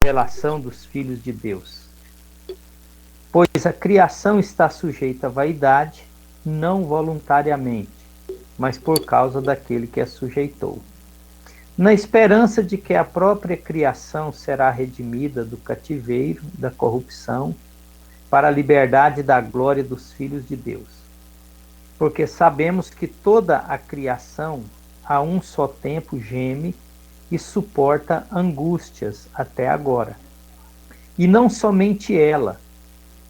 relação dos filhos de Deus. Pois a criação está sujeita à vaidade, não voluntariamente, mas por causa daquele que a sujeitou. Na esperança de que a própria criação será redimida do cativeiro, da corrupção, para a liberdade da glória dos filhos de Deus. Porque sabemos que toda a criação, a um só tempo, geme e suporta angústias até agora. E não somente ela,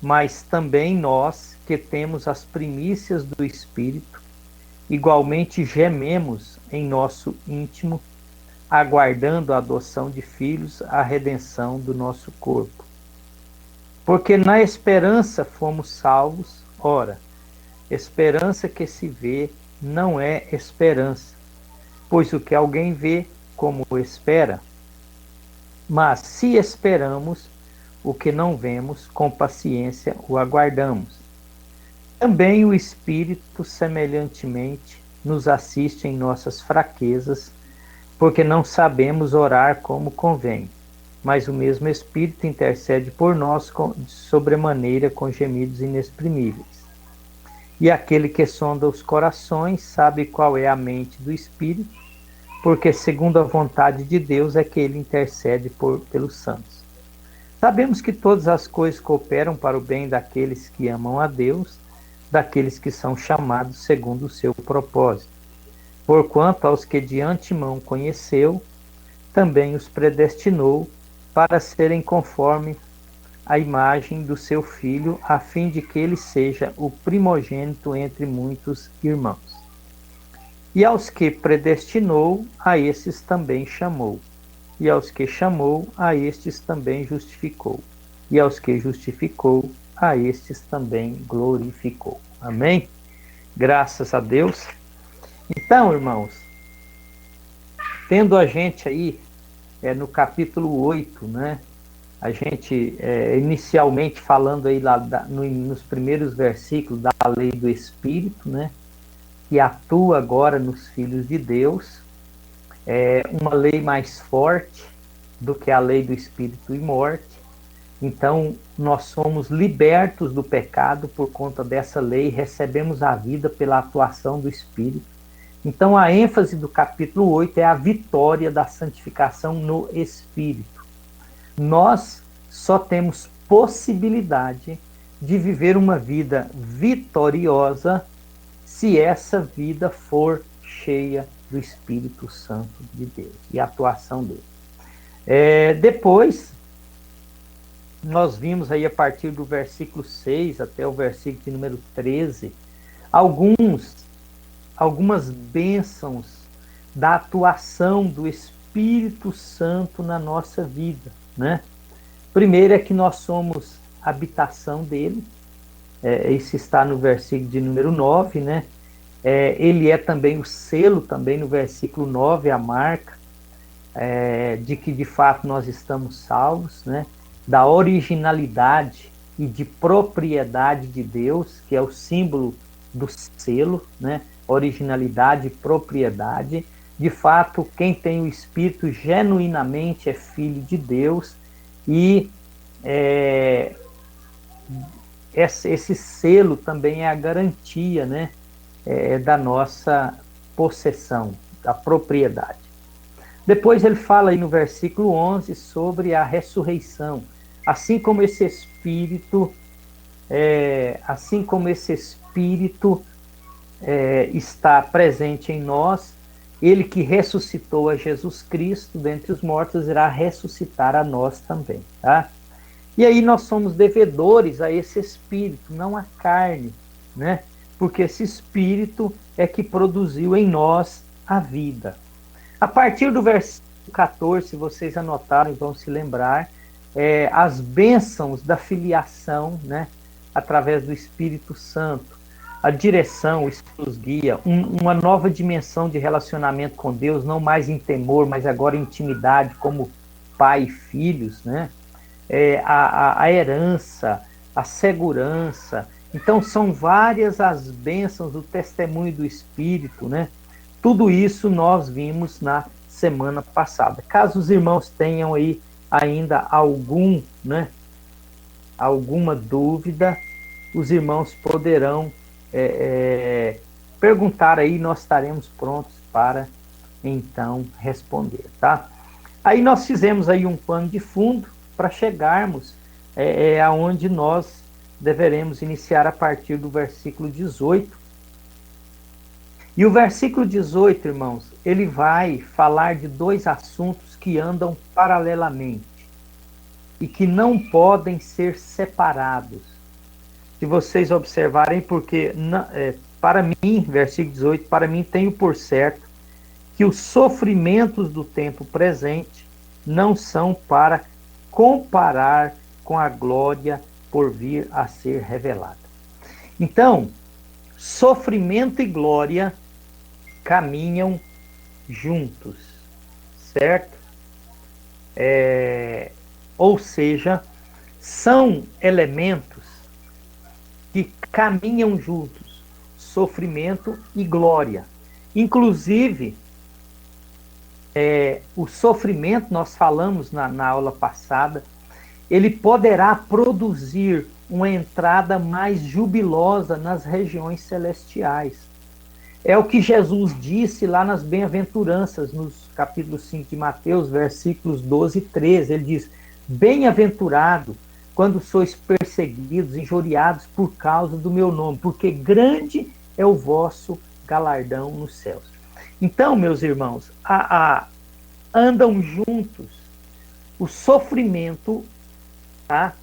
mas também nós, que temos as primícias do Espírito, igualmente gememos em nosso íntimo, aguardando a adoção de filhos, a redenção do nosso corpo. Porque na esperança fomos salvos. Ora, esperança que se vê não é esperança, pois o que alguém vê, como espera? Mas se esperamos o que não vemos, com paciência o aguardamos. Também o Espírito, semelhantemente, nos assiste em nossas fraquezas, porque não sabemos orar como convém. Mas o mesmo Espírito intercede por nós de sobremaneira com gemidos inexprimíveis. E aquele que sonda os corações sabe qual é a mente do Espírito, porque segundo a vontade de Deus é que ele intercede pelos santos. Sabemos que todas as coisas cooperam para o bem daqueles que amam a Deus, daqueles que são chamados segundo o seu propósito. Porquanto aos que de antemão conheceu, também os predestinou para serem conforme a imagem do seu Filho, a fim de que ele seja o primogênito entre muitos irmãos. E aos que predestinou, a esses também chamou. E aos que chamou, a estes também justificou. E aos que justificou, a estes também glorificou. Amém? Graças a Deus. Então, irmãos, tendo a gente aí no capítulo 8, né? A gente, inicialmente falando aí nos primeiros versículos da lei do Espírito, né? Que atua agora nos filhos de Deus, uma lei mais forte do que a lei do Espírito e morte. Então, nós somos libertos do pecado por conta dessa lei, recebemos a vida pela atuação do Espírito. Então, a ênfase do capítulo 8 é a vitória da santificação no Espírito. Nós só temos possibilidade de viver uma vida vitoriosa se essa vida for cheia do Espírito Santo de Deus e a atuação dele. Depois, nós vimos aí a partir do versículo 6 até o versículo de número 13, algumas bênçãos da atuação do Espírito Santo na nossa vida, né? Primeiro é que nós somos habitação dele, isso está no versículo de número 9, né? Ele é também o selo, também no versículo 9, a marca de que de fato nós estamos salvos, né? Da originalidade e de propriedade de Deus, que é o símbolo do selo, né? Originalidade e propriedade. De fato, quem tem o Espírito genuinamente é filho de Deus, e esse selo também é a garantia, né? Da nossa possessão, da propriedade. Depois ele fala aí no versículo 11 sobre a ressurreição. Assim como esse Espírito está presente em nós, ele que ressuscitou a Jesus Cristo dentre os mortos irá ressuscitar a nós também, tá? E aí nós somos devedores a esse Espírito, não a carne, né? Porque esse Espírito é que produziu em nós a vida. A partir do versículo 14, se vocês anotaram e vão se lembrar, as bênçãos da filiação, né? Através do Espírito Santo. A direção, o Espírito nos guia, uma nova dimensão de relacionamento com Deus, não mais em temor, mas agora em intimidade, como pai e filhos, né? A herança, a segurança. Então, são várias as bênçãos do testemunho do Espírito, né? Tudo isso nós vimos na semana passada. Caso os irmãos tenham aí ainda alguma dúvida, os irmãos poderão perguntar aí, nós estaremos prontos para então responder, tá? Aí nós fizemos aí um pano de fundo para chegarmos aonde nós deveremos iniciar a partir do versículo 18. E o versículo 18, irmãos, ele vai falar de dois assuntos que andam paralelamente e que não podem ser separados. Se vocês observarem, porque para mim, versículo 18, para mim tenho por certo que os sofrimentos do tempo presente não são para comparar com a glória por vir a ser revelada. Então, sofrimento e glória caminham juntos, certo? Ou seja, são elementos que caminham juntos, sofrimento e glória. Inclusive, o sofrimento, nós falamos na aula passada, ele poderá produzir uma entrada mais jubilosa nas regiões celestiais. É o que Jesus disse lá nas bem-aventuranças, nos capítulos 5 de Mateus, versículos 12 e 13. Ele diz: bem-aventurado quando sois perseguidos, injuriados por causa do meu nome, porque grande é o vosso galardão nos céus. Então, meus irmãos, andam juntos o sofrimento, tá?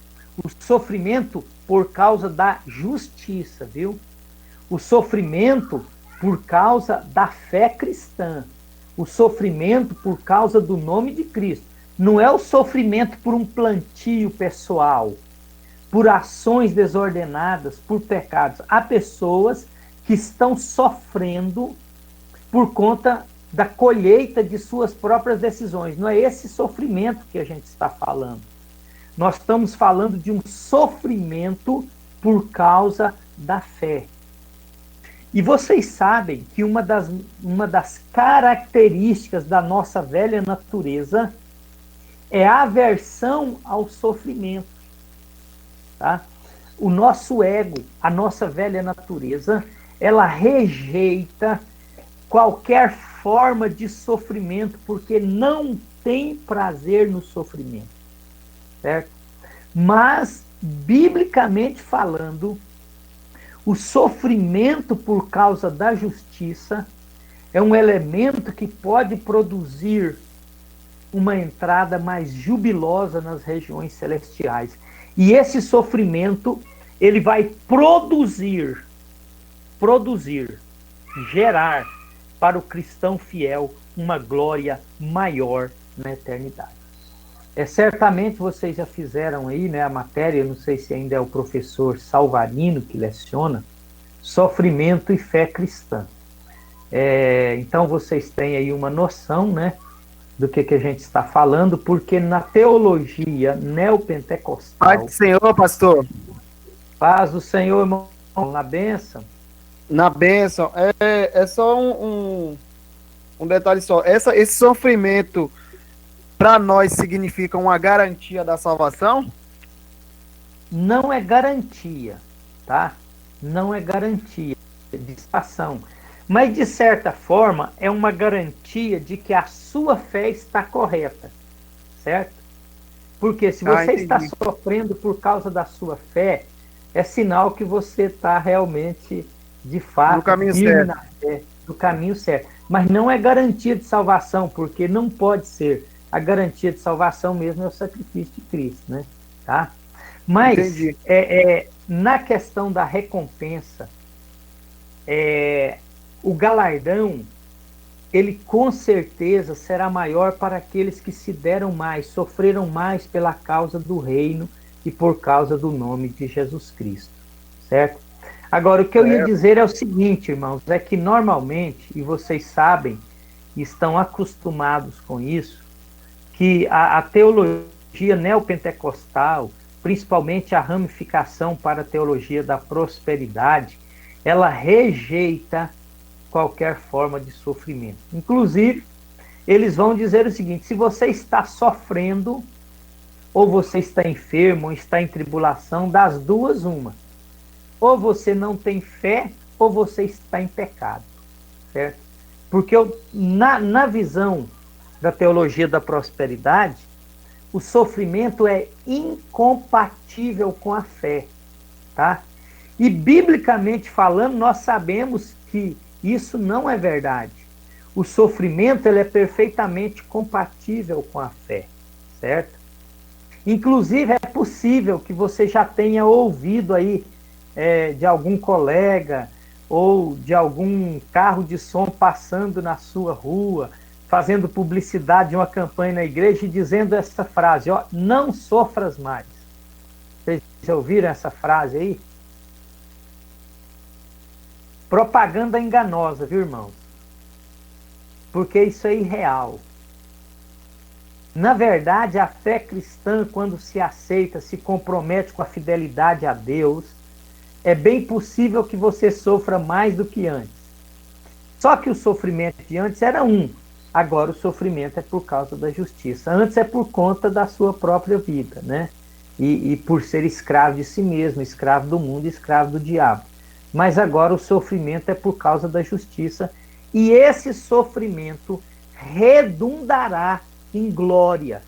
O sofrimento por causa da justiça, viu? O sofrimento por causa da fé cristã. O sofrimento por causa do nome de Cristo. Não é o sofrimento por um plantio pessoal, por ações desordenadas, por pecados. Há pessoas que estão sofrendo por conta da colheita de suas próprias decisões. Não é esse sofrimento que a gente está falando. Nós estamos falando de um sofrimento por causa da fé. E vocês sabem que uma das características da nossa velha natureza é a aversão ao sofrimento. Tá? O nosso ego, a nossa velha natureza, ela rejeita qualquer forma de sofrimento, porque não tem prazer no sofrimento, certo? Mas, biblicamente falando, o sofrimento por causa da justiça é um elemento que pode produzir uma entrada mais jubilosa nas regiões celestiais. E esse sofrimento, ele vai produzir, gerar para o cristão fiel uma glória maior na eternidade. Certamente vocês já fizeram aí, né, a matéria, não sei se ainda é o professor Salvarino que leciona, sofrimento e fé cristã. Então vocês têm aí uma noção, né, do que a gente está falando, porque na teologia neopentecostal... Paz do Senhor, pastor. Paz do Senhor, irmão, na bênção. Na bênção. É só um detalhe só. Esse sofrimento, para nós, significa uma garantia da salvação? Não é garantia, tá? Não é garantia de salvação. Mas, de certa forma, é uma garantia de que a sua fé está correta, certo? Porque se você está sofrendo por causa da sua fé, é sinal que você está realmente, de fato, no caminho firme certo. na fé, do caminho certo. Mas não é garantia de salvação, porque não pode ser. A garantia de salvação mesmo é o sacrifício de Cristo, né? Tá? Mas, na questão da recompensa, o galardão, ele com certeza será maior para aqueles que se deram mais, sofreram mais pela causa do reino e por causa do nome de Jesus Cristo, certo? Agora, o que eu ia dizer é o seguinte, irmãos, é que normalmente, e vocês sabem, estão acostumados com isso, que a teologia neopentecostal, principalmente a ramificação para a teologia da prosperidade, ela rejeita qualquer forma de sofrimento. Inclusive, eles vão dizer o seguinte: se você está sofrendo, ou você está enfermo, ou está em tribulação, das duas, uma. Ou você não tem fé, ou você está em pecado, certo? Porque na visão da teologia da prosperidade, o sofrimento é incompatível com a fé, tá? E biblicamente falando, nós sabemos que isso não é verdade. O sofrimento ele é perfeitamente compatível com a fé, certo? Inclusive é possível que você já tenha ouvido aí de algum colega ou de algum carro de som passando na sua rua, fazendo publicidade de uma campanha na igreja e dizendo essa frase, ó, não sofras mais. Vocês já ouviram essa frase aí? Propaganda enganosa, viu, irmãos? Porque isso é irreal. Na verdade, a fé cristã, quando se aceita, se compromete com a fidelidade a Deus, é bem possível que você sofra mais do que antes. Só que o sofrimento de antes era um, agora o sofrimento é por causa da justiça. Antes é por conta da sua própria vida, né? E por ser escravo de si mesmo, escravo do mundo, escravo do diabo. Mas agora o sofrimento é por causa da justiça, e esse sofrimento redundará em glória,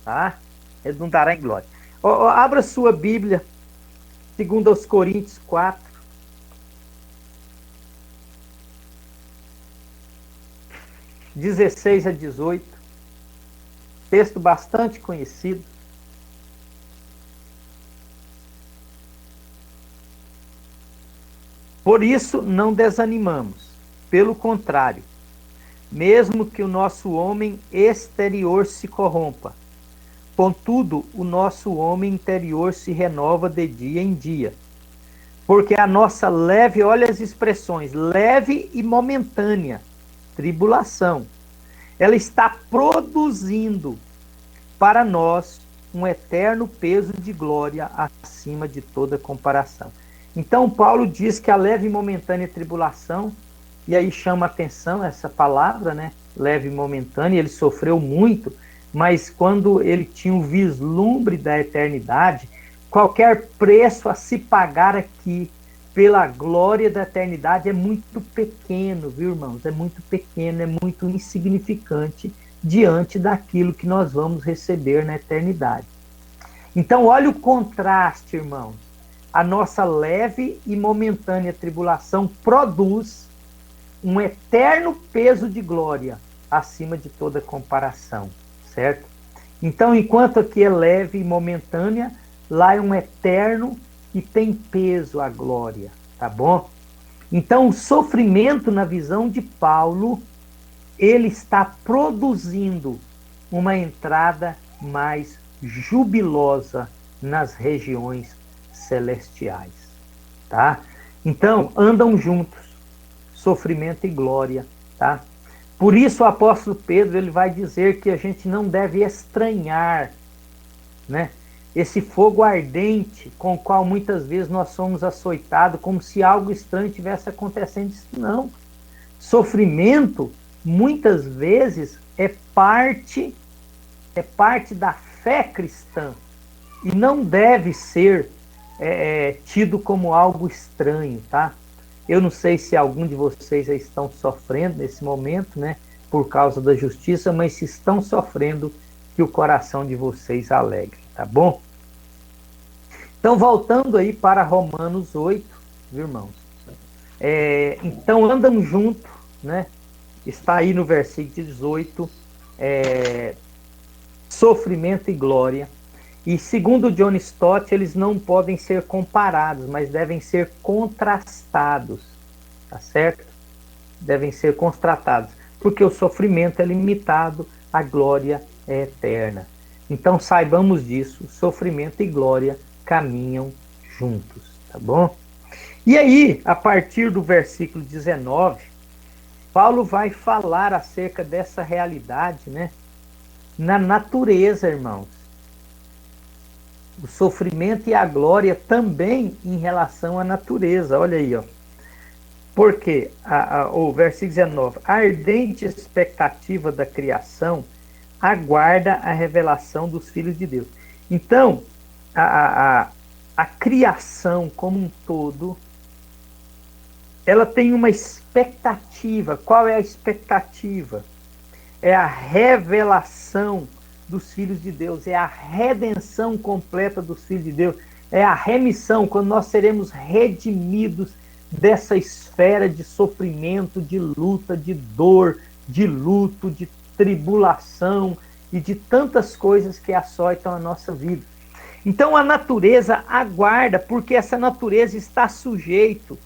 tá? Redundará em glória. Abra sua Bíblia, 2 Coríntios 4. (16 a 18). Texto bastante conhecido. Por isso não desanimamos, pelo contrário, mesmo que o nosso homem exterior se corrompa, contudo, o nosso homem interior se renova de dia em dia. Porque a nossa leve, olha as expressões, leve e momentânea tribulação, ela está produzindo para nós um eterno peso de glória acima de toda comparação. Então, Paulo diz que a leve e momentânea tribulação, e aí chama atenção essa palavra, né? Leve e momentânea, ele sofreu muito, mas quando ele tinha o vislumbre da eternidade, qualquer preço a se pagar aqui pela glória da eternidade é muito pequeno, viu, irmãos? É muito pequeno, é muito insignificante diante daquilo que nós vamos receber na eternidade. Então, olha o contraste, irmãos. A nossa leve e momentânea tribulação produz um eterno peso de glória acima de toda comparação, certo? Então, enquanto aqui é leve e momentânea, lá é um eterno e tem peso a glória, tá bom? Então, o sofrimento, na visão de Paulo, ele está produzindo uma entrada mais jubilosa nas regiões celestiais, tá? Então, andam juntos, sofrimento e glória, tá? Por isso o apóstolo Pedro, ele vai dizer que a gente não deve estranhar, né, esse fogo ardente com o qual muitas vezes nós somos açoitados, como se algo estranho tivesse acontecendo. Isso não. Sofrimento, muitas vezes, é parte da fé cristã e não deve ser tido como algo estranho, tá? Eu não sei se algum de vocês já estão sofrendo nesse momento, né, por causa da justiça, mas se estão sofrendo, que o coração de vocês alegre, tá bom? Então, voltando aí para Romanos 8, viu, irmãos? Então, andam junto, né? Está aí no versículo 18, sofrimento e glória. E segundo John Stott, eles não podem ser comparados, mas devem ser contrastados, tá certo? Devem ser contrastados, porque o sofrimento é limitado, a glória é eterna. Então saibamos disso, sofrimento e glória caminham juntos, tá bom? E aí, a partir do versículo 19, Paulo vai falar acerca dessa realidade, né? Na natureza, irmãos. O sofrimento e a glória também em relação à natureza. Olha aí, ó. Porque o versículo 19, a ardente expectativa da criação aguarda a revelação dos filhos de Deus. Então, a criação como um todo, ela tem uma expectativa. Qual é a expectativa? É a revelação dos filhos de Deus, é a redenção completa dos filhos de Deus, é a remissão, quando nós seremos redimidos dessa esfera de sofrimento, de luta, de dor, de luto, de tribulação e de tantas coisas que açoitam a nossa vida. Então a natureza aguarda, porque essa natureza está sujeito,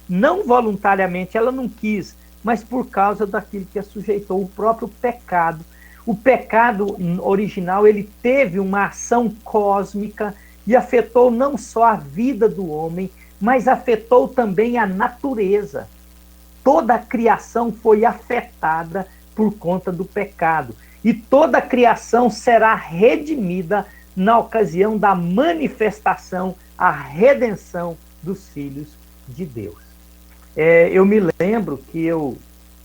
não voluntariamente, ela não quis, mas por causa daquilo que a sujeitou, o próprio pecado. O pecado original, ele teve uma ação cósmica e afetou não só a vida do homem, mas afetou também a natureza. Toda a criação foi afetada por conta do pecado. E toda a criação será redimida na ocasião da manifestação, a redenção dos filhos de Deus. Eu me lembro que eu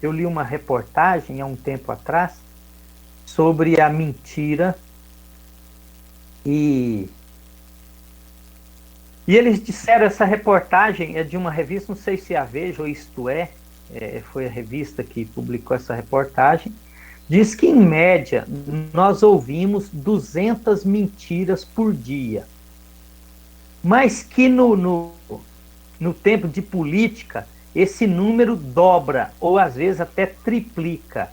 li uma reportagem há um tempo atrás sobre a mentira e eles disseram, essa reportagem é de uma revista, não sei se é a Veja ou Isto foi a revista que publicou essa reportagem, diz que em média nós ouvimos 200 mentiras por dia, mas que no tempo de política esse número dobra, ou às vezes até triplica,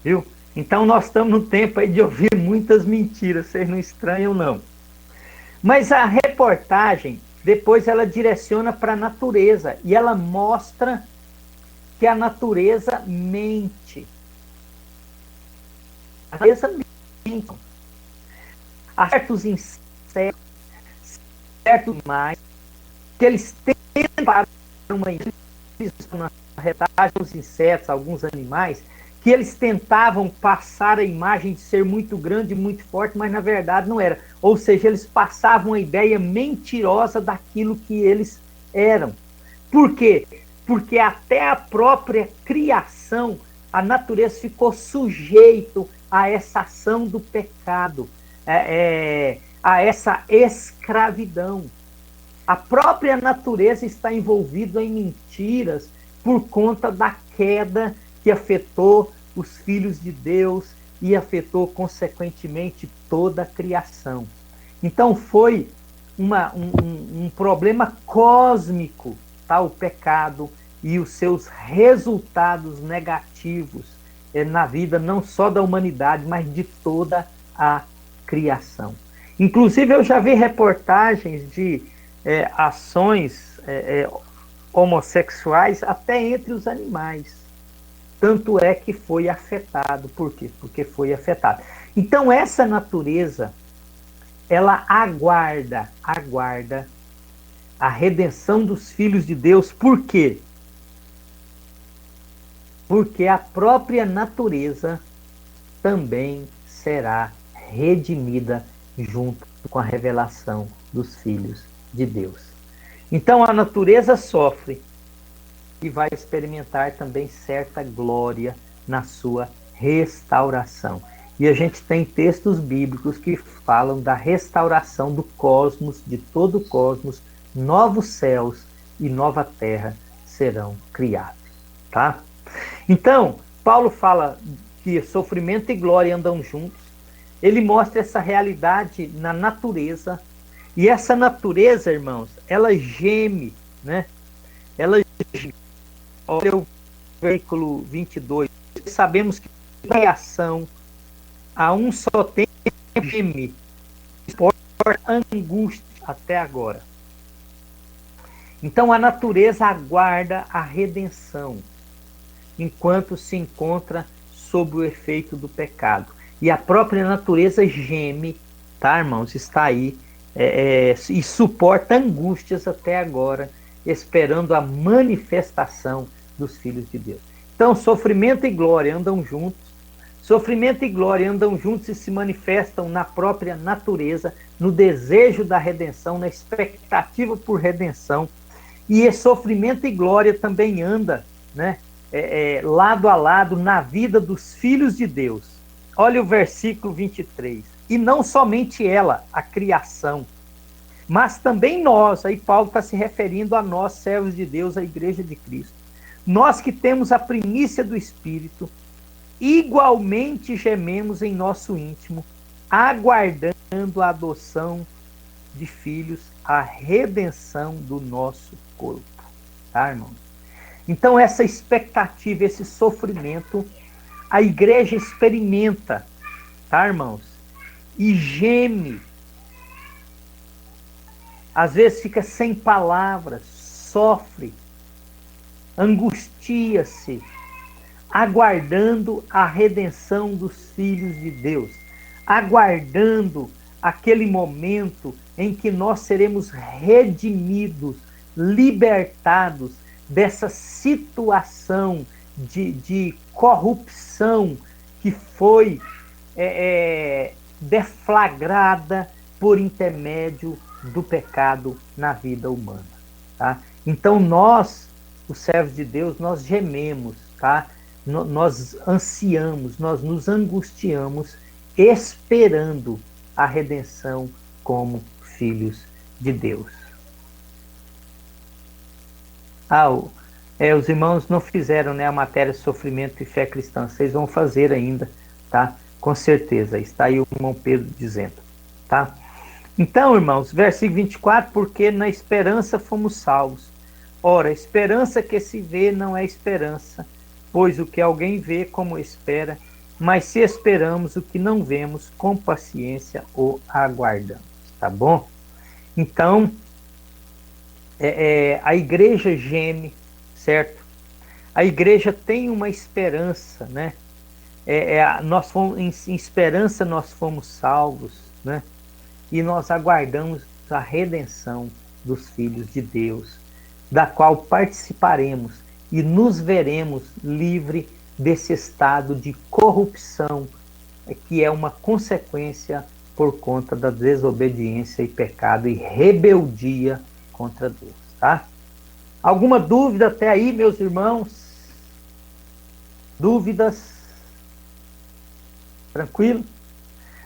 viu? Então nós estamos no tempo aí de ouvir muitas mentiras, vocês não estranham não. Mas a reportagem, depois ela direciona para a natureza, e ela mostra que a natureza mente. A natureza mente. Há certos insetos, certos animais, que eles tentam para uma reportagem, os insetos, alguns animais, que eles tentavam passar a imagem de ser muito grande, muito forte, mas na verdade não era. Ou seja, eles passavam a ideia mentirosa daquilo que eles eram. Por quê? Porque até a própria criação, a natureza ficou sujeito a essa ação do pecado, a essa escravidão. A própria natureza está envolvida em mentiras por conta da queda que afetou os filhos de Deus e afetou, consequentemente, toda a criação. Então, foi um problema cósmico, tá? O pecado e os seus resultados negativos na vida, não só da humanidade, mas de toda a criação. Inclusive, eu já vi reportagens de ações homossexuais até entre os animais. Tanto é que foi afetado. Por quê? Porque foi afetado. Então, essa natureza, ela aguarda a redenção dos filhos de Deus. Por quê? Porque a própria natureza também será redimida junto com a revelação dos filhos de Deus. Então, a natureza sofre e vai experimentar também certa glória na sua restauração. E a gente tem textos bíblicos que falam da restauração do cosmos, de todo o cosmos, novos céus e nova terra serão criados, tá? Então, Paulo fala que sofrimento e glória andam juntos. Ele mostra essa realidade na natureza, e essa natureza, irmãos, ela geme, né? Ela geme. Olha o versículo 22. Sabemos que a criação a um só tempo geme, por angústia até agora. Então a natureza aguarda a redenção, enquanto se encontra sob o efeito do pecado. E a própria natureza geme, tá, irmãos? Está aí, e suporta angústias até agora, esperando a manifestação dos filhos de Deus. Então, sofrimento e glória andam juntos. Sofrimento e glória andam juntos e se manifestam na própria natureza, no desejo da redenção, na expectativa por redenção. E sofrimento e glória também anda, né, lado a lado na vida dos filhos de Deus. Olha o versículo 23. E não somente ela, a criação, mas também nós. Aí Paulo está se referindo a nós, servos de Deus, a igreja de Cristo. Nós que temos a primícia do Espírito, igualmente gememos em nosso íntimo, aguardando a adoção de filhos, a redenção do nosso corpo. Tá, irmão? Então, essa expectativa, esse sofrimento, a igreja experimenta, tá, irmãos? E geme. Às vezes fica sem palavras, sofre, angustia-se, aguardando a redenção dos filhos de Deus, aguardando aquele momento em que nós seremos redimidos, libertados dessa situação de corrupção que foi deflagrada por intermédio do pecado na vida humana. Tá? Então nós, os servos de Deus, nós gememos, tá? Nós ansiamos, nós nos angustiamos esperando a redenção como filhos de Deus. Os irmãos não fizeram, né, a matéria sofrimento e fé cristã. Vocês vão fazer ainda, tá? Com certeza. Está aí o irmão Pedro dizendo, tá? Então, irmãos, versículo 24, porque na esperança fomos salvos. Ora, esperança que se vê não é esperança, pois o que alguém vê como espera, mas se esperamos o que não vemos, com paciência o aguardamos. Tá bom? Então, a igreja geme, certo? A igreja tem uma esperança, né? Nós fomos, em esperança nós fomos salvos, né? E nós aguardamos a redenção dos filhos de Deus, da qual participaremos e nos veremos livre desse estado de corrupção, que é uma consequência por conta da desobediência e pecado e rebeldia contra Deus, tá? Alguma dúvida até aí, meus irmãos? Dúvidas? Tranquilo?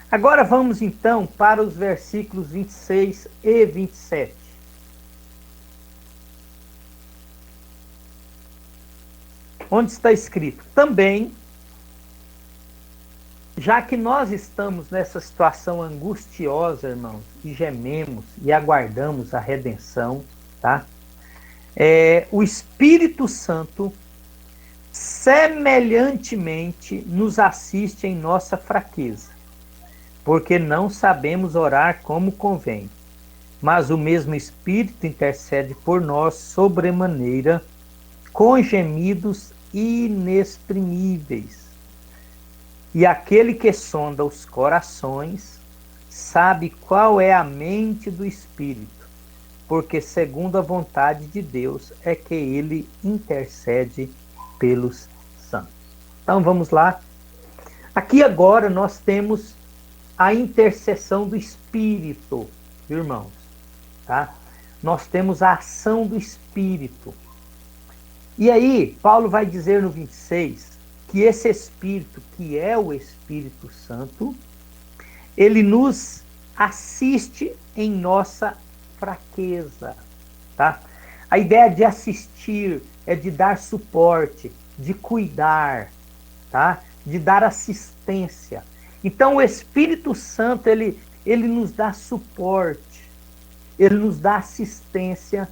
Agora vamos então para os versículos 26 e 27. Onde está escrito: também, já que nós estamos nessa situação angustiosa, irmãos, e gememos e aguardamos a redenção, tá? O Espírito Santo semelhantemente nos assiste em nossa fraqueza, porque não sabemos orar como convém, mas o mesmo Espírito intercede por nós sobremaneira, com gemidos inexprimíveis. E aquele que sonda os corações sabe qual é a mente do Espírito, porque segundo a vontade de Deus é que ele intercede pelos santos. Então vamos lá. Aqui agora nós temos a intercessão do Espírito, irmãos, tá? Nós temos a ação do Espírito. E aí, Paulo vai dizer no 26 que esse Espírito, que é o Espírito Santo, ele nos assiste em nossa fraqueza, tá? A ideia de assistir é de dar suporte, de cuidar, tá? De dar assistência. Então o Espírito Santo, ele nos dá suporte, ele nos dá assistência.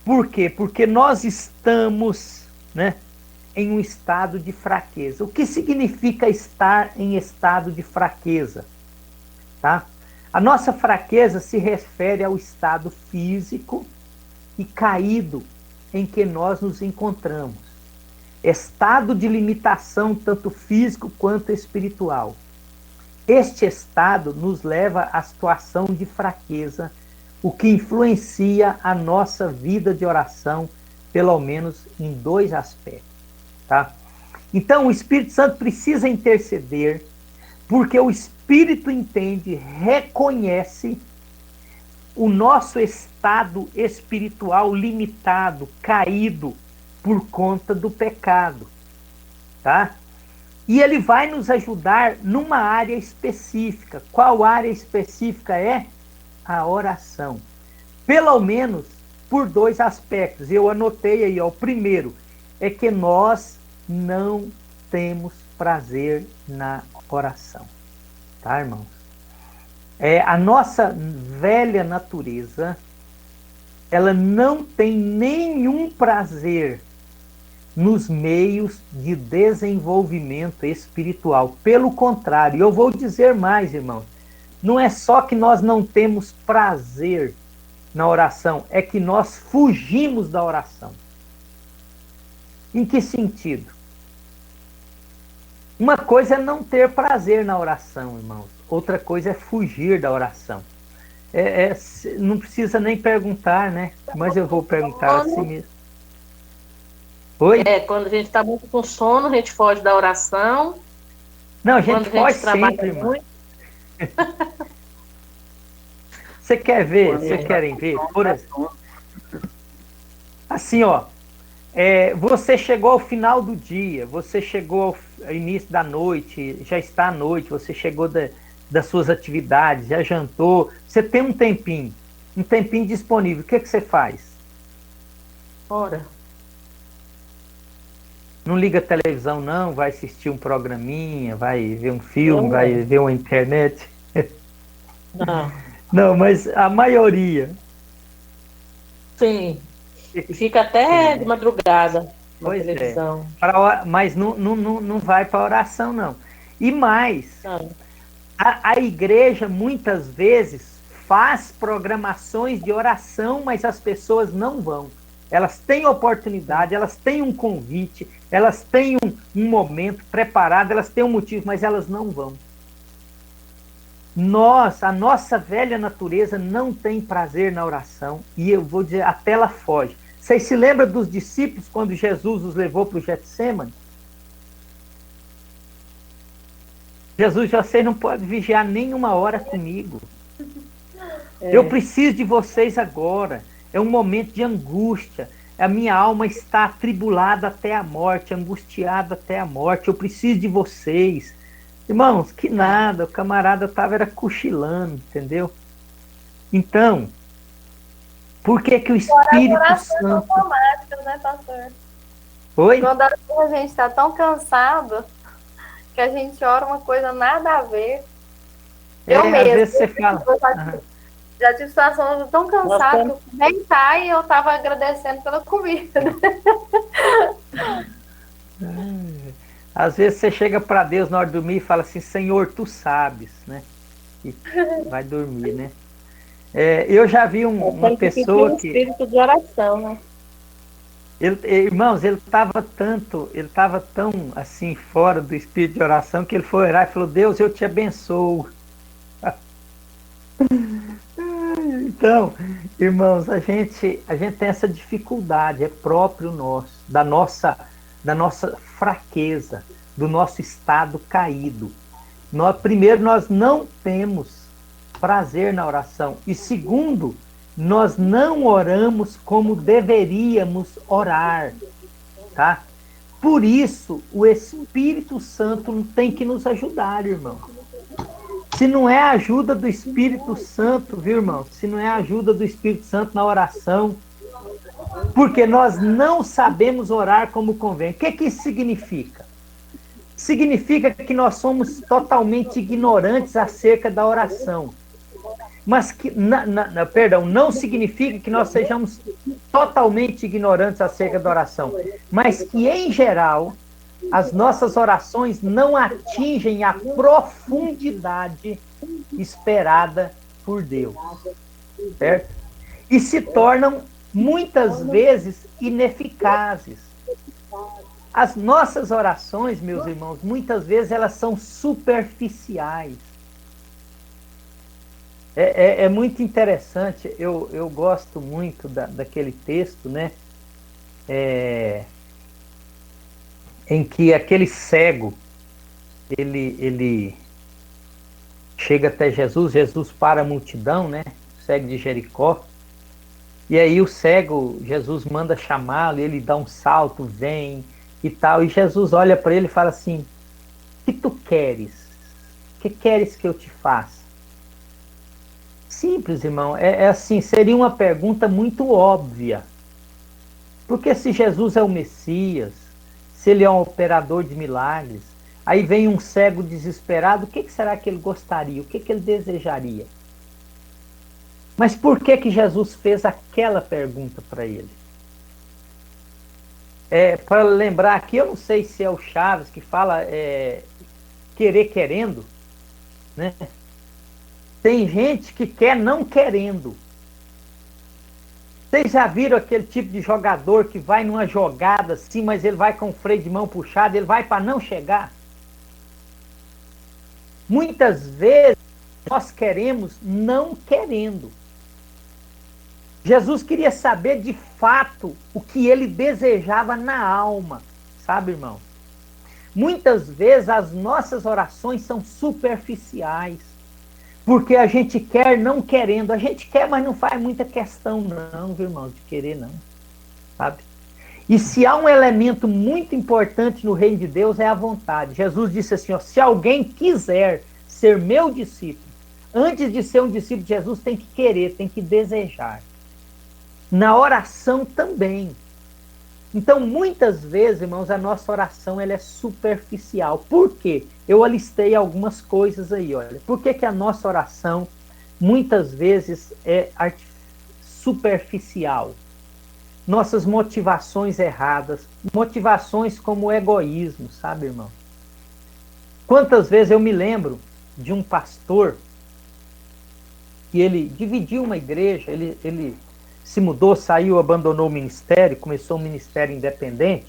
Por quê? Porque nós estamos, né, em um estado de fraqueza. O que significa estar em estado de fraqueza? Tá? A nossa fraqueza se refere ao estado físico e caído em que nós nos encontramos. Estado de limitação, tanto físico quanto espiritual. Este estado nos leva à situação de fraqueza, o que influencia a nossa vida de oração, pelo menos em dois aspectos. Tá? Então, o Espírito Santo precisa interceder, porque o Espírito entende, reconhece o nosso estado espiritual limitado, caído, por conta do pecado. Tá? E ele vai nos ajudar numa área específica. Qual área específica é? A oração. Pelo menos por 2 aspectos. Eu anotei aí, ó. O primeiro é que nós não temos prazer na oração. Tá, irmãos? A nossa velha natureza, ela não tem nenhum prazer nos meios de desenvolvimento espiritual. Pelo contrário, eu vou dizer mais, irmãos. Não é só que nós não temos prazer na oração, é que nós fugimos da oração. Em que sentido? Uma coisa é não ter prazer na oração, irmãos. Outra coisa é fugir da oração. Não precisa nem perguntar, né? Mas eu vou perguntar assim mesmo. Oi? Quando a gente está muito com sono, a gente foge da oração. Não, a gente foge sempre, irmão. Você quer ver? Vocês querem ver? Por exemplo, assim, ó. Você chegou ao final do dia, você chegou ao início da noite, já está à noite, você chegou das suas atividades, já jantou, você tem um tempinho disponível, o que você faz? Ora. Não liga a televisão não, vai assistir um programinha, vai ver um filme, vai ver uma internet. Não. Não, mas a maioria. Sim. Fica até de madrugada na televisão. Mas não vai para oração, não. E mais, a igreja muitas vezes faz programações de oração, mas as pessoas não vão. Elas têm oportunidade, elas têm um convite, elas têm um momento preparado, elas têm um motivo, mas elas não vão. A nossa velha natureza não tem prazer na oração, e eu vou dizer, até ela foge. Vocês se lembram dos discípulos quando Jesus os levou para o Getsemane? Jesus, vocês não podem vigiar nenhuma hora comigo. Eu preciso de vocês agora. É um momento de angústia. A minha alma está atribulada até a morte, angustiada até a morte. Eu preciso de vocês. Irmãos, que nada, o camarada estava cochilando, entendeu? Então, por que o Espírito Santo... automático, né, pastor? Oi? Quando a gente está tão cansado que a gente ora uma coisa nada a ver. Eu mesmo. Às vezes você fala... Já tive situação de tão cansado que deitar e eu estava agradecendo pela comida. Às vezes você chega para Deus na hora de dormir e fala assim, Senhor, tu sabes, né? E vai dormir, né? Eu já vi uma pessoa que... espírito de oração, né? Irmãos, ele estava tão assim, fora do espírito de oração, que ele foi orar e falou, Deus, eu te abençoo. Então, irmãos, a gente tem essa dificuldade, é próprio nosso, da nossa fraqueza, do nosso estado caído. Primeiro, nós não temos prazer na oração. E segundo, nós não oramos como deveríamos orar. Tá? Por isso, o Espírito Santo tem que nos ajudar, irmão. Se não é a ajuda do Espírito Santo, viu, irmão? Se não é a ajuda do Espírito Santo na oração, porque nós não sabemos orar como convém. O que isso significa? Significa que nós somos totalmente ignorantes acerca da oração. Mas não significa que nós sejamos totalmente ignorantes acerca da oração. Mas que, em geral, as nossas orações não atingem a profundidade esperada por Deus. Certo? E se tornam, muitas vezes, ineficazes. As nossas orações, meus irmãos, muitas vezes elas são superficiais. É muito interessante, eu gosto muito daquele texto, né? Em que aquele cego, ele chega até Jesus para a multidão, né? O cego de Jericó. E aí o cego, Jesus manda chamá-lo, ele dá um salto, vem e tal. E Jesus olha para ele e fala assim, que tu queres? Que queres que eu te faça? Simples, irmão. É assim, seria uma pergunta muito óbvia. Porque se Jesus é o Messias, se ele é um operador de milagres, aí vem um cego desesperado, o que será que ele gostaria? O que ele desejaria? Mas por que Jesus fez aquela pergunta para ele? Para lembrar aqui, eu não sei se é o Chaves que fala querer querendo, né? Tem gente que quer não querendo. Vocês já viram aquele tipo de jogador que vai numa jogada assim, mas ele vai com o freio de mão puxado, ele vai para não chegar? Muitas vezes nós queremos não querendo. Jesus queria saber de fato o que ele desejava na alma, sabe, irmão? Muitas vezes as nossas orações são superficiais, porque a gente quer não querendo. A gente quer, mas não faz muita questão não, viu, irmão, de querer não, sabe? E se há um elemento muito importante no reino de Deus é a vontade. Jesus disse assim, ó, se alguém quiser ser meu discípulo, antes de ser um discípulo de Jesus, tem que querer, tem que desejar. Na oração também. Então, muitas vezes, irmãos, a nossa oração ela é superficial. Por quê? Eu alistei algumas coisas aí, olha. Por que a nossa oração, muitas vezes, é superficial? Nossas motivações erradas, motivações como o egoísmo, sabe, irmão? Quantas vezes eu me lembro de um pastor que ele dividiu uma igreja, ele se mudou, saiu, abandonou o ministério, começou um ministério independente,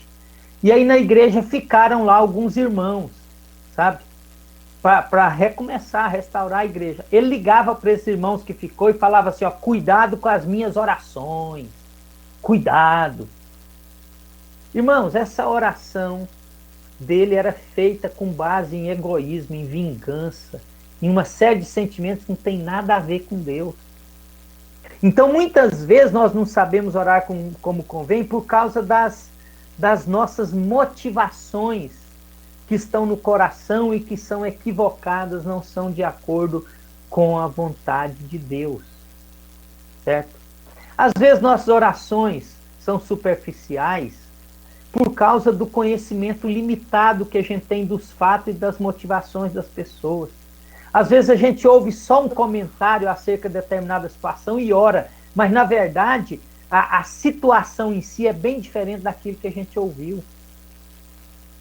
e aí na igreja ficaram lá alguns irmãos, sabe? Para recomeçar, restaurar a igreja. Ele ligava para esses irmãos que ficou e falava assim, ó, cuidado com as minhas orações, cuidado. Irmãos, essa oração dele era feita com base em egoísmo, em vingança, em uma série de sentimentos que não tem nada a ver com Deus. Então, muitas vezes, nós não sabemos orar como convém por causa das nossas motivações que estão no coração e que são equivocadas, não são de acordo com a vontade de Deus. Certo? Às vezes, nossas orações são superficiais por causa do conhecimento limitado que a gente tem dos fatos e das motivações das pessoas. Às vezes a gente ouve só um comentário acerca de determinada situação e ora, mas na verdade a situação em si é bem diferente daquilo que a gente ouviu.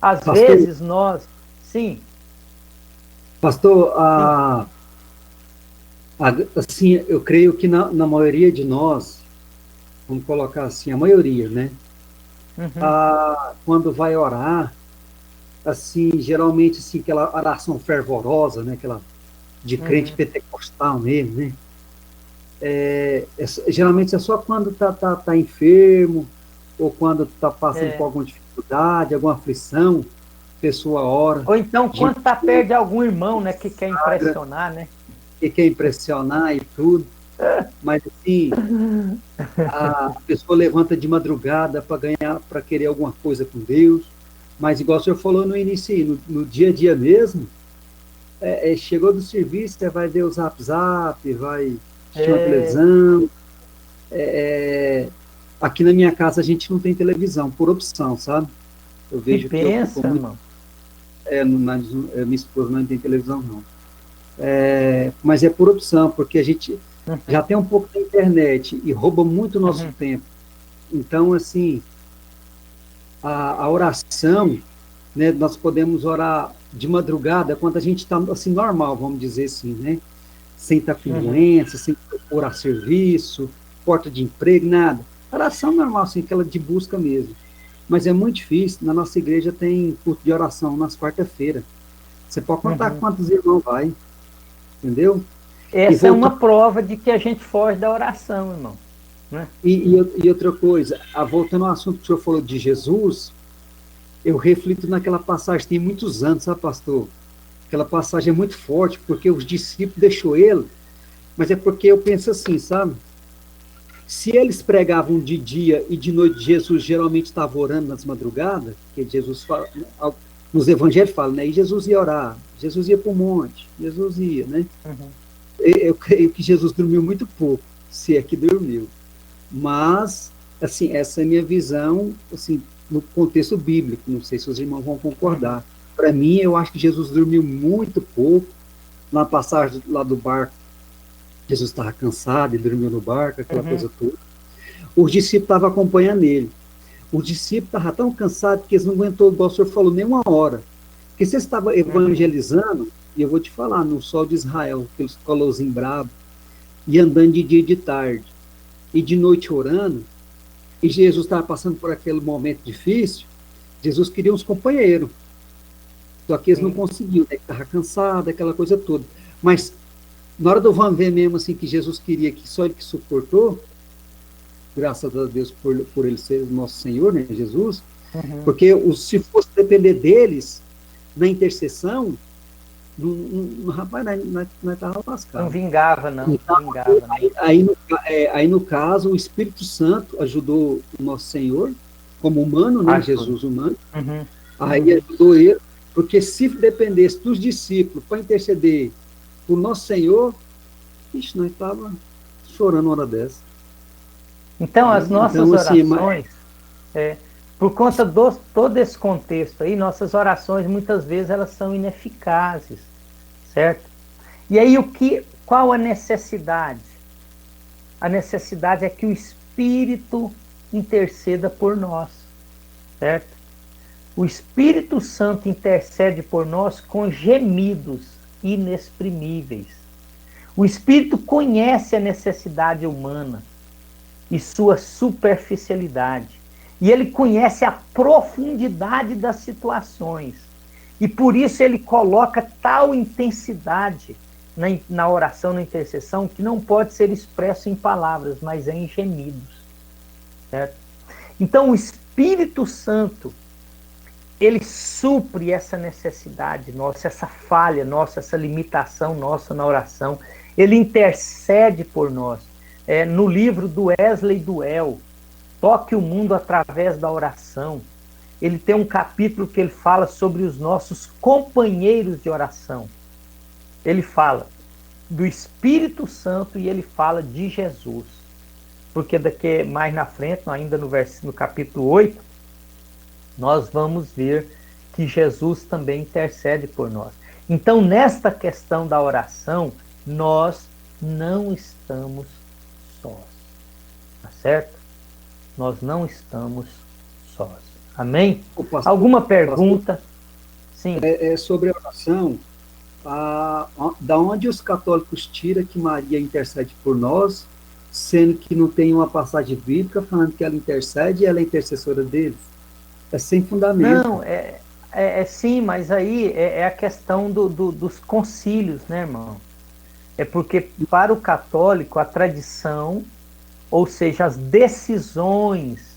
Às vezes nós... Sim. Pastor, assim, eu creio que na maioria de nós, vamos colocar assim, a maioria, né? Quando vai orar, assim, geralmente assim, aquela oração fervorosa, né? Aquela de crente pentecostal mesmo, né? Geralmente é só quando tá enfermo, ou quando tá passando por alguma dificuldade, alguma aflição, a pessoa ora. Ou então quando tá perto de algum irmão, né? Que quer impressionar, né? Que quer impressionar e tudo. Mas assim, a pessoa levanta de madrugada para querer alguma coisa com Deus. Mas igual o senhor falou no início, no dia a dia mesmo, chegou do serviço, você vai ver o Zap, vai assistir uma televisão. Aqui na minha casa a gente não tem televisão, por opção, sabe? Eu vejo que pensa, irmão. Minha esposa não tem televisão, não. Mas é por opção, porque a gente já tem um pouco da internet e rouba muito o nosso tempo. Então, assim, a oração, né, nós podemos orar de madrugada quando a gente está assim, normal, vamos dizer assim, né? Sem estar com doença, sem procurar serviço, porta de emprego, nada. Oração normal, assim, aquela de busca mesmo. Mas é muito difícil. Na nossa igreja tem culto de oração nas quarta-feiras. Você pode contar quantos irmãos vai. Entendeu? Essa é uma prova de que a gente foge da oração, irmão. Né? E outra coisa, voltando ao assunto que o senhor falou de Jesus, eu reflito naquela passagem, tem muitos anos, sabe, pastor? Aquela passagem é muito forte, porque os discípulos deixou ele, mas é porque eu penso assim, sabe? Se eles pregavam de dia e de noite, Jesus geralmente estava orando nas madrugadas, que Jesus fala, nos evangelhos fala, né? E Jesus ia orar, Jesus ia para o monte, Jesus ia, né? Uhum. Eu creio que Jesus dormiu muito pouco, se é que dormiu. Mas, assim, essa é a minha visão, assim, no contexto bíblico. Não sei se os irmãos vão concordar. Para mim, eu acho que Jesus dormiu muito pouco. Na passagem lá do barco, Jesus estava cansado, ele dormiu no barco, aquela coisa toda. Os discípulos estavam acompanhando ele. Os discípulos estavam tão cansados que eles não aguentou, igual o senhor falou, nem uma hora. Porque você estava evangelizando, e eu vou te falar, no sol de Israel, aqueles calorzinho bravo, e andando de dia e de tarde, e de noite orando, e Jesus estava passando por aquele momento difícil, Jesus queria uns companheiros. Só que eles não conseguiam, né? Estava cansado, aquela coisa toda. Mas, na hora do vamos ver mesmo, assim, que Jesus queria, que só ele que suportou, graças a Deus por ele ser o nosso Senhor, né, Jesus, porque se fosse depender deles, na intercessão, rapaz, nós estávamos lascados. Não vingava, não. Então, não vingava, não. Aí, no caso, o Espírito Santo ajudou o nosso Senhor, como humano, né? Jesus humano. Aí ajudou ele, porque se dependesse dos discípulos para interceder por nosso Senhor, ixi, nós estávamos chorando uma hora dessa. Então, as nossas assim, orações, por conta de todo esse contexto aí, nossas orações, muitas vezes, elas são ineficazes, certo? E aí, qual a necessidade? A necessidade é que o Espírito interceda por nós, certo? O Espírito Santo intercede por nós com gemidos inexprimíveis. O Espírito conhece a necessidade humana e sua superficialidade. E ele conhece a profundidade das situações. E por isso ele coloca tal intensidade na oração, na intercessão, que não pode ser expresso em palavras, mas em gemidos. Certo? Então o Espírito Santo, ele supre essa necessidade nossa, essa falha nossa, essa limitação nossa na oração. Ele intercede por nós. No livro do Wesley Duell, Toque o Mundo através da Oração, ele tem um capítulo que ele fala sobre os nossos companheiros de oração. Ele fala do Espírito Santo e ele fala de Jesus. Porque daqui mais na frente, ainda no capítulo 8, nós vamos ver que Jesus também intercede por nós. Então, nesta questão da oração, nós não estamos sós. Tá certo? Nós não estamos sós. Amém? Pastor, alguma pergunta? Sim. Sobre a oração, da onde os católicos tiram que Maria intercede por nós, sendo que não tem uma passagem bíblica falando que ela intercede e ela é intercessora deles? É sem fundamento. Não, sim, mas aí é a questão dos concílios, né, irmão? É porque para o católico a tradição, ou seja, as decisões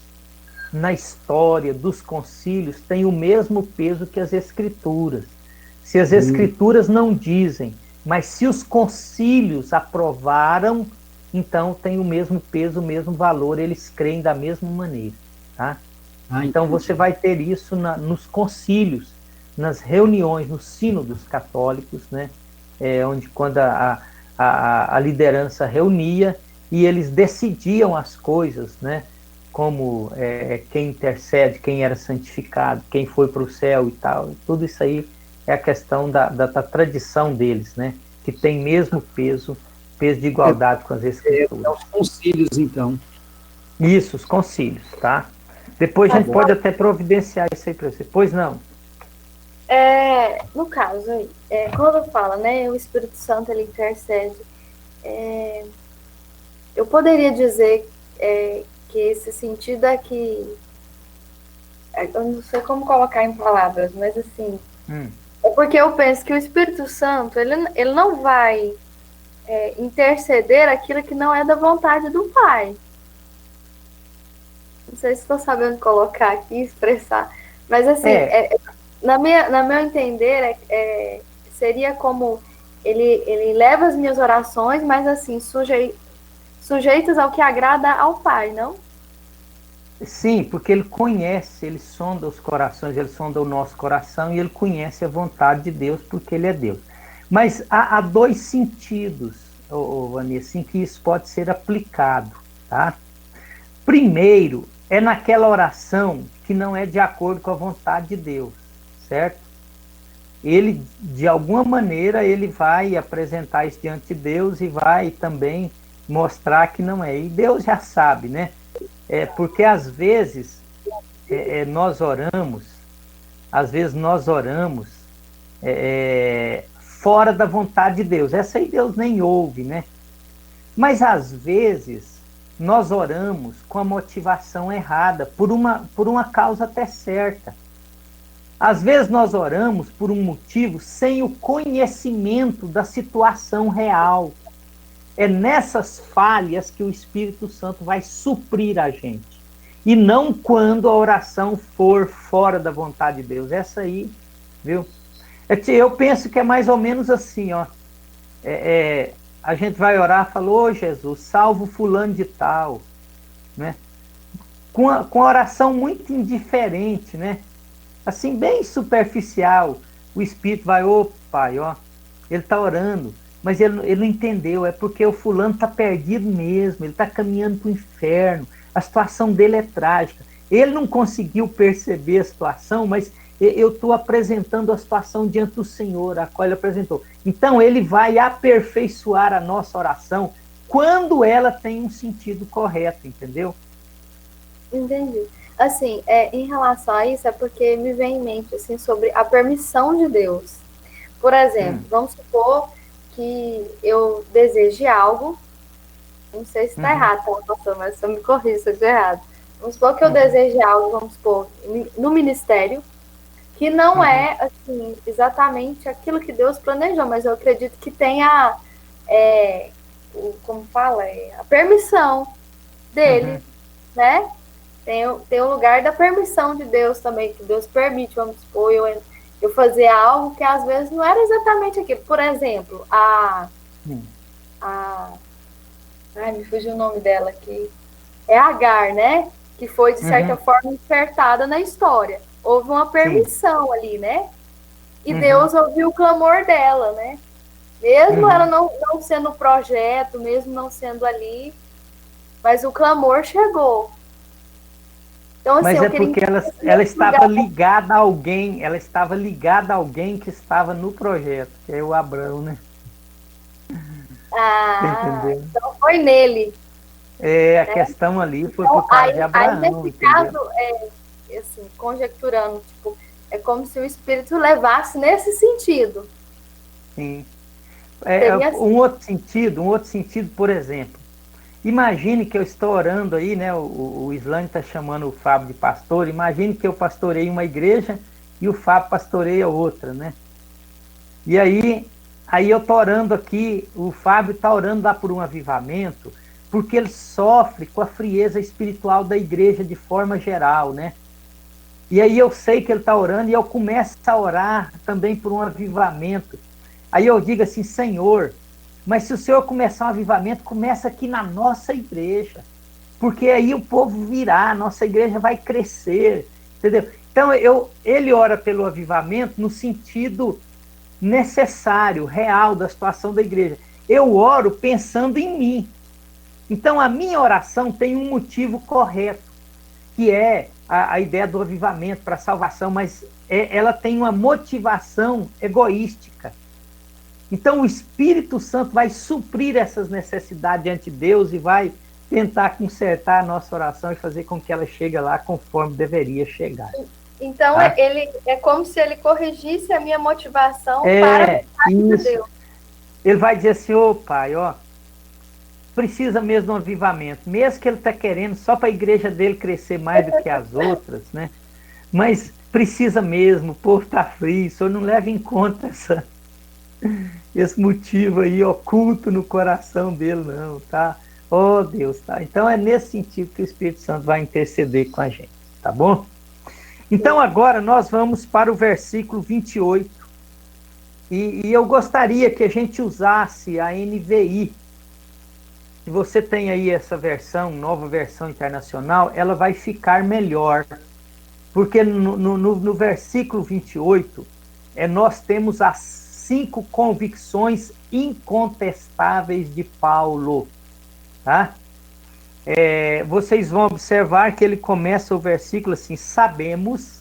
na história dos concílios têm o mesmo peso que as escrituras. Se as escrituras não dizem, mas se os concílios aprovaram, então tem o mesmo peso, o mesmo valor, eles creem da mesma maneira, tá? Então você vai ter isso nos concílios, nas reuniões, nos sínodos católicos, né? Onde quando a liderança reunia e eles decidiam as coisas, né? Como quem intercede, quem era santificado, quem foi para o céu e tal. Tudo isso aí é a questão da tradição deles, né? Que tem mesmo peso de igualdade com as escrituras. Os concílios, então. Isso, os concílios, tá? Depois a gente pode até providenciar isso aí para você. Pois não? No caso, quando fala, né, o Espírito Santo, ele intercede, eu poderia dizer que esse sentido é que, eu não sei como colocar em palavras, mas assim, é porque eu penso que o Espírito Santo, ele não vai interceder aquilo que não é da vontade do Pai. Não sei se estou sabendo colocar aqui, expressar, mas assim, no meu entender, seria como ele leva as minhas orações, mas assim, sujeitas ao que agrada ao Pai, não? Sim, porque ele conhece, ele sonda os corações, ele sonda o nosso coração e ele conhece a vontade de Deus porque ele é Deus. Mas há dois sentidos, Vanessa, em que isso pode ser aplicado, tá? Primeiro, é naquela oração que não é de acordo com a vontade de Deus, certo? Ele, de alguma maneira, ele vai apresentar isso diante de Deus e vai também mostrar que não é. E Deus já sabe, né? Porque às vezes nós oramos fora da vontade de Deus. Essa aí Deus nem ouve, né? Mas às vezes nós oramos com a motivação errada, por uma causa até certa. Às vezes nós oramos por um motivo sem o conhecimento da situação real. É nessas falhas que o Espírito Santo vai suprir a gente. E não quando a oração for fora da vontade de Deus. Essa aí, viu? Eu penso que é mais ou menos assim, ó. A gente vai orar e fala, ô Jesus, salvo fulano de tal, né? Com a oração muito indiferente, né? Assim, bem superficial. O Espírito vai, ô Pai, ó, ele está orando, mas ele não entendeu, é porque o fulano está perdido mesmo, ele está caminhando para o inferno, a situação dele é trágica. Ele não conseguiu perceber a situação, mas eu estou apresentando a situação diante do Senhor, a qual ele apresentou. Então, ele vai aperfeiçoar a nossa oração quando ela tem um sentido correto, entendeu? Entendi. Assim, em relação a isso, é porque me vem em mente, assim, sobre a permissão de Deus. Por exemplo, vamos supor que eu deseje algo, não sei se está errado, tá, pastor, mas só me corrija se eu estiver errado. Vamos supor que eu deseje algo, vamos supor, no ministério, que não é, assim, exatamente aquilo que Deus planejou, mas eu acredito que tenha, como fala, a permissão dele, né? Tem o lugar da permissão de Deus também, que Deus permite, vamos supor, eu fazer algo que às vezes não era exatamente aquilo. Por exemplo, ai, me fugiu o nome dela aqui. É Agar, né? Que foi, de certa forma, enxertada na história. Houve uma permissão ali, né? E Deus ouviu o clamor dela, né? Mesmo ela não sendo projeto, mesmo não sendo ali, mas o clamor chegou. Então, assim, mas porque ela estava ligada a alguém, que estava no projeto, que é o Abraão, né? Entendeu? Então foi nele. A questão ali foi por causa de Abraão. Aí nesse caso, assim, conjecturando, tipo, é como se o Espírito levasse nesse sentido. Sim. Um outro sentido, por exemplo, imagine que eu estou orando aí, né? O Islane está chamando o Fábio de pastor. Imagine que eu pastorei uma igreja e o Fábio pastoreia outra, né? E aí eu estou orando aqui, o Fábio está orando lá por um avivamento, porque ele sofre com a frieza espiritual da igreja de forma geral, né? E aí eu sei que ele está orando e eu começo a orar também por um avivamento. Aí eu digo assim, Senhor, mas se o Senhor começar um avivamento, começa aqui na nossa igreja. Porque aí o povo virá, a nossa igreja vai crescer. Entendeu? Então ele ora pelo avivamento no sentido necessário, real da situação da igreja. Eu oro pensando em mim. Então a minha oração tem um motivo correto, que é a ideia do avivamento para a salvação, mas ela tem uma motivação egoística. Então o Espírito Santo vai suprir essas necessidades diante de Deus e vai tentar consertar a nossa oração e fazer com que ela chegue lá conforme deveria chegar. Então ele é como se ele corrigisse a minha motivação para a de Deus. Ele vai dizer assim, ô Pai, ó, precisa mesmo de um avivamento, mesmo que ele está querendo só para a igreja dele crescer mais do que as outras, né? Mas precisa mesmo, o povo está frio, o Senhor não leva em conta esse motivo aí oculto no coração dele, não, tá? Oh, Deus, tá? Então é nesse sentido que o Espírito Santo vai interceder com a gente, tá bom? Então agora nós vamos para o versículo 28, e eu gostaria que a gente usasse a NVI, se você tem aí essa versão, nova versão internacional, ela vai ficar melhor. Porque no versículo 28, nós temos as 5 convicções incontestáveis de Paulo. Tá? Vocês vão observar que ele começa o versículo assim, sabemos.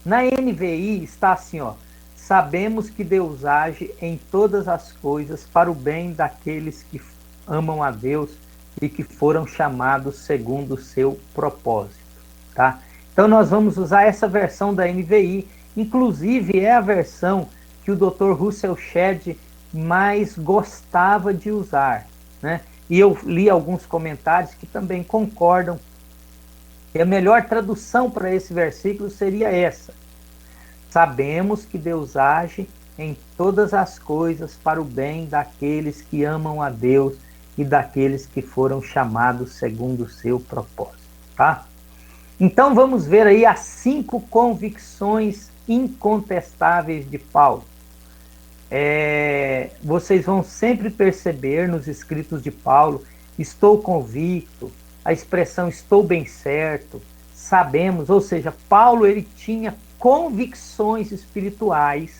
Na NVI está assim, ó, sabemos que Deus age em todas as coisas para o bem daqueles que amam a Deus e que foram chamados segundo o seu propósito. Tá? Então nós vamos usar essa versão da NVI, inclusive é a versão que o Dr. Russell Shedd mais gostava de usar, né? E eu li alguns comentários que também concordam que a melhor tradução para esse versículo seria essa: sabemos que Deus age em todas as coisas para o bem daqueles que amam a Deus e daqueles que foram chamados segundo o seu propósito, tá? Então vamos ver aí as 5 convicções incontestáveis de Paulo. Vocês vão sempre perceber nos escritos de Paulo, estou convicto, a expressão estou bem certo, sabemos, ou seja, Paulo ele tinha convicções espirituais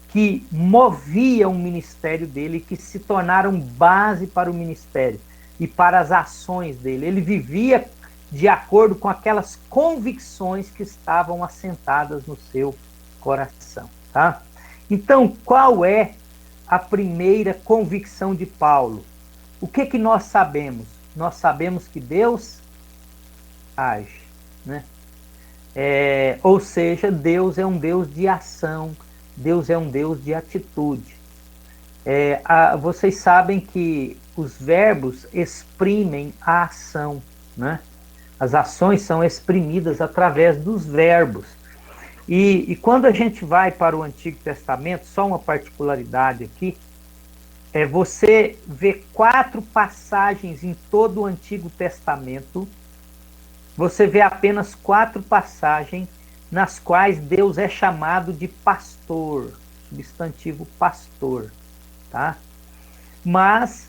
que moviam o ministério dele, que se tornaram base para o ministério e para as ações dele. Ele vivia de acordo com aquelas convicções que estavam assentadas no seu coração, tá? Então, qual é a primeira convicção de Paulo? O que nós sabemos? Nós sabemos que Deus age, né? Ou seja, Deus é um Deus de ação, Deus é um Deus de atitude. Vocês sabem que os verbos exprimem a ação, né? As ações são exprimidas através dos verbos. E quando a gente vai para o Antigo Testamento, só uma particularidade aqui, você vê 4 passagens em todo o Antigo Testamento, você vê apenas 4 passagens nas quais Deus é chamado de pastor, substantivo pastor, tá? Mas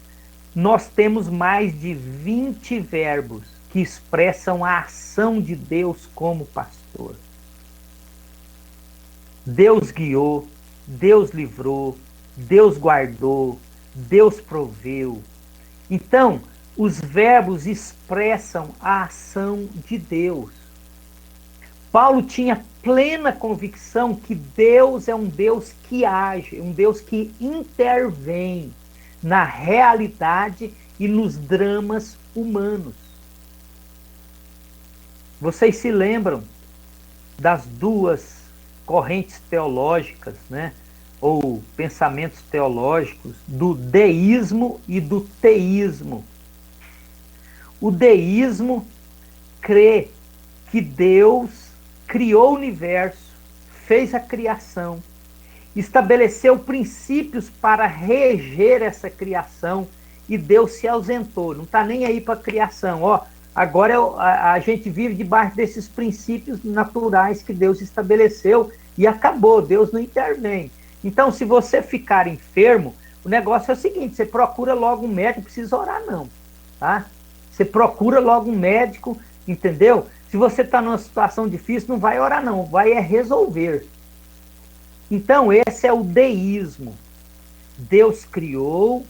nós temos mais de 20 verbos que expressam a ação de Deus como pastor. Deus guiou, Deus livrou, Deus guardou, Deus proveu. Então, os verbos expressam a ação de Deus. Paulo tinha plena convicção que Deus é um Deus que age, um Deus que intervém na realidade e nos dramas humanos. Vocês se lembram das 2 correntes teológicas, né? Ou pensamentos teológicos do deísmo e do teísmo. O deísmo crê que Deus criou o universo, fez a criação, estabeleceu princípios para reger essa criação e Deus se ausentou, não está nem aí para a criação. Agora a gente vive debaixo desses princípios naturais que Deus estabeleceu e acabou, Deus não intervém. Então, se você ficar enfermo, o negócio é o seguinte, você procura logo um médico, não precisa orar não, tá? Você procura logo um médico, entendeu? Se você está numa situação difícil, não vai orar não, vai resolver. Então, esse é o deísmo. Deus criou,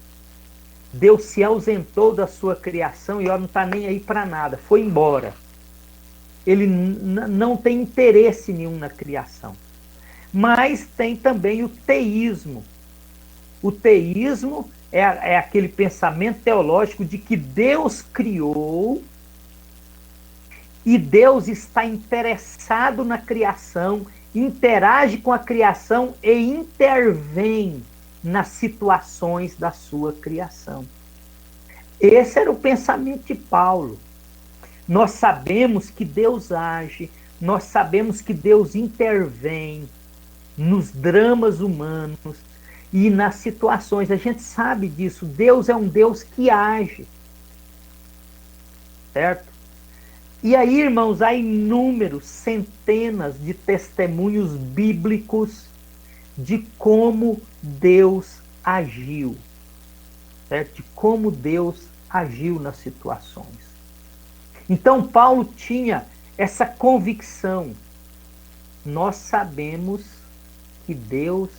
Deus se ausentou da sua criação e não está nem aí para nada, foi embora. Ele não tem interesse nenhum na criação. Mas tem também o teísmo. O teísmo é aquele pensamento teológico de que Deus criou e Deus está interessado na criação, interage com a criação e intervém nas situações da sua criação. Esse era o pensamento de Paulo. Nós sabemos que Deus age, nós sabemos que Deus intervém nos dramas humanos e nas situações. A gente sabe disso. Deus é um Deus que age. Certo? E aí, irmãos, há inúmeros, centenas de testemunhos bíblicos de como Deus agiu. certo? De como Deus agiu nas situações. Então, Paulo tinha essa convicção. Nós sabemos que Deus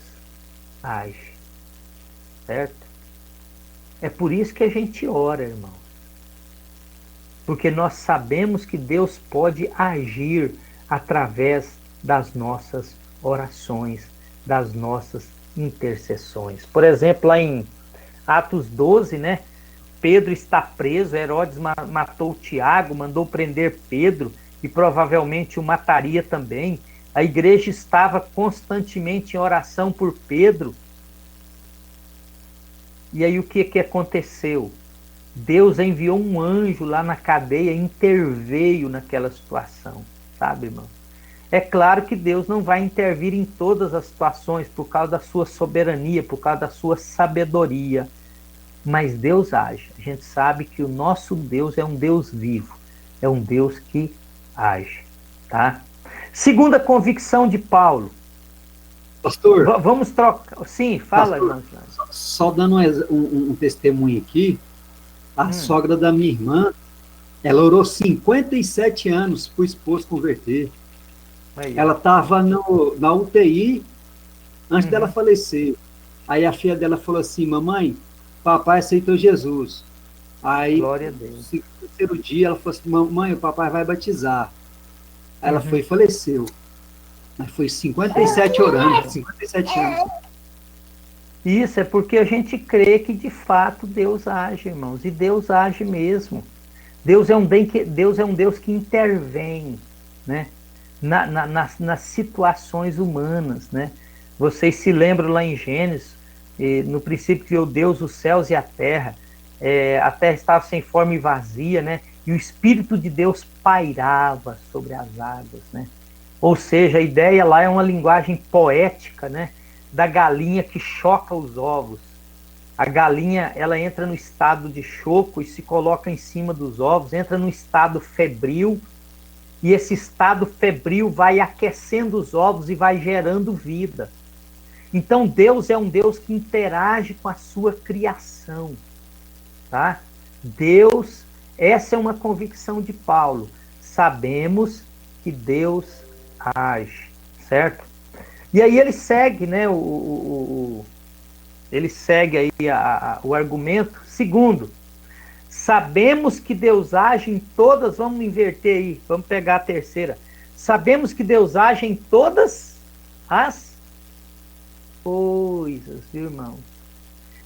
age, certo? É por isso que a gente ora, irmão. Porque nós sabemos que Deus pode agir através das nossas orações, das nossas intercessões. Por exemplo, lá em Atos 12, né? Pedro está preso, Herodes matou Tiago, mandou prender Pedro e provavelmente o mataria também. A igreja estava constantemente em oração por Pedro. E aí o que aconteceu? Deus enviou um anjo lá na cadeia, interveio naquela situação, sabe, irmão? É claro que Deus não vai intervir em todas as situações por causa da sua soberania, por causa da sua sabedoria. Mas Deus age. A gente sabe que o nosso Deus é um Deus vivo, é um Deus que age, tá? Segunda convicção de Paulo. Pastor, vamos trocar. Sim, fala, irmão. Só dando um testemunho aqui, a sogra da minha irmã, ela orou 57 anos para o esposo converter. Aí. Ela estava na UTI antes dela falecer. Aí a filha dela falou assim: mamãe, papai aceitou Jesus. Aí, glória a Deus. No terceiro dia, ela falou assim: mamãe, o papai vai batizar. Aí ela foi e faleceu. Mas foi 57 orando, 57 anos. Isso é porque a gente crê que de fato Deus age, irmãos. E Deus age mesmo. Deus é um Deus que intervém, né? Nas situações humanas, né? Vocês se lembram lá em Gênesis, no princípio criou Deus os céus e a terra estava sem forma e vazia, né? E o Espírito de Deus pairava sobre as águas, né? Ou seja, a ideia lá é uma linguagem poética, né? Da galinha que choca os ovos. A galinha, ela entra no estado de choco e se coloca em cima dos ovos, entra no estado febril, e esse estado febril vai aquecendo os ovos e vai gerando vida. Então Deus é um Deus que interage com a sua criação, tá? Deus, essa é uma convicção de Paulo. Sabemos que Deus age, certo? E aí ele segue, né? Ele segue aí o argumento. Segundo, sabemos que Deus age em todas, vamos inverter aí, vamos pegar a terceira. Sabemos que Deus age em todas as coisas, irmãos.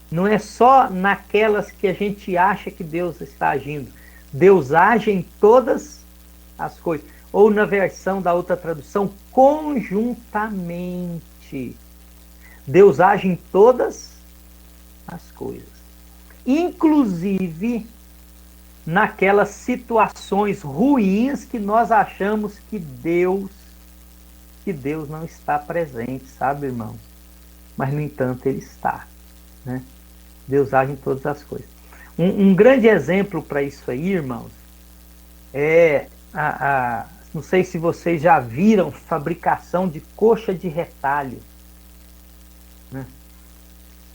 Não é só naquelas que a gente acha que Deus está agindo. Deus age em todas as coisas. Ou na versão da outra tradução, conjuntamente. Deus age em todas as coisas. Inclusive naquelas situações ruins que nós achamos que Deus não está presente, sabe, irmão? Mas, no entanto, Ele está, né? Deus age em todas as coisas. Um grande exemplo para isso aí, irmãos, é não sei se vocês já viram fabricação de coxa de retalho, né?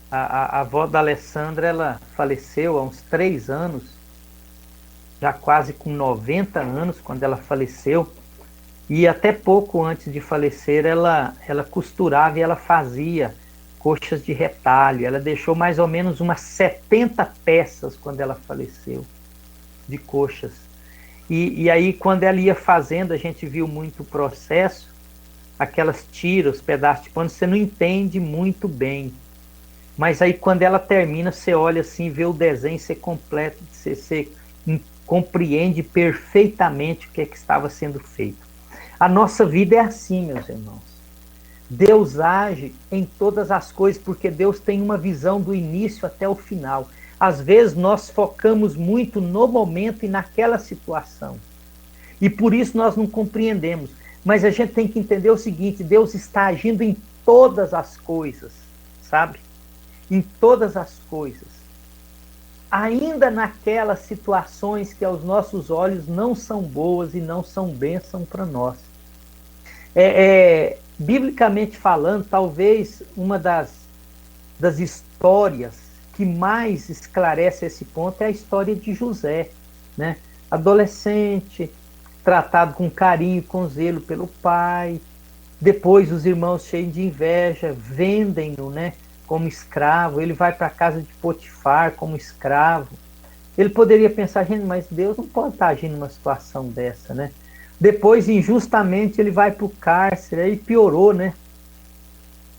A avó da Alessandra, ela faleceu há uns 3 anos, já quase com 90 anos, quando ela faleceu, e até pouco antes de falecer, ela costurava e ela fazia coxas de retalho. Ela deixou mais ou menos umas 70 peças quando ela faleceu, de coxas. E aí, quando ela ia fazendo, a gente viu muito o processo, aquelas tiras, os pedaços de pano, você não entende muito bem. Mas aí, quando ela termina, você olha assim, vê o desenho ser completo, você compreende perfeitamente o que estava sendo feito. A nossa vida é assim, meus irmãos. Deus age em todas as coisas, porque Deus tem uma visão do início até o final. Às vezes nós focamos muito no momento e naquela situação. E por isso nós não compreendemos. Mas a gente tem que entender o seguinte: Deus está agindo em todas as coisas, sabe? Em todas as coisas. Ainda naquelas situações que aos nossos olhos não são boas e não são bênção para nós. Biblicamente falando, talvez uma das histórias que mais esclarece esse ponto é a história de José, né? Adolescente, tratado com carinho e com zelo pelo pai. Depois os irmãos, cheios de inveja, vendem-no, né, como escravo. Ele vai para a casa de Potifar como escravo. Ele poderia pensar, gente, mas Deus não pode estar agindo numa situação dessa, né? Depois, injustamente, ele vai para o cárcere, aí piorou, né?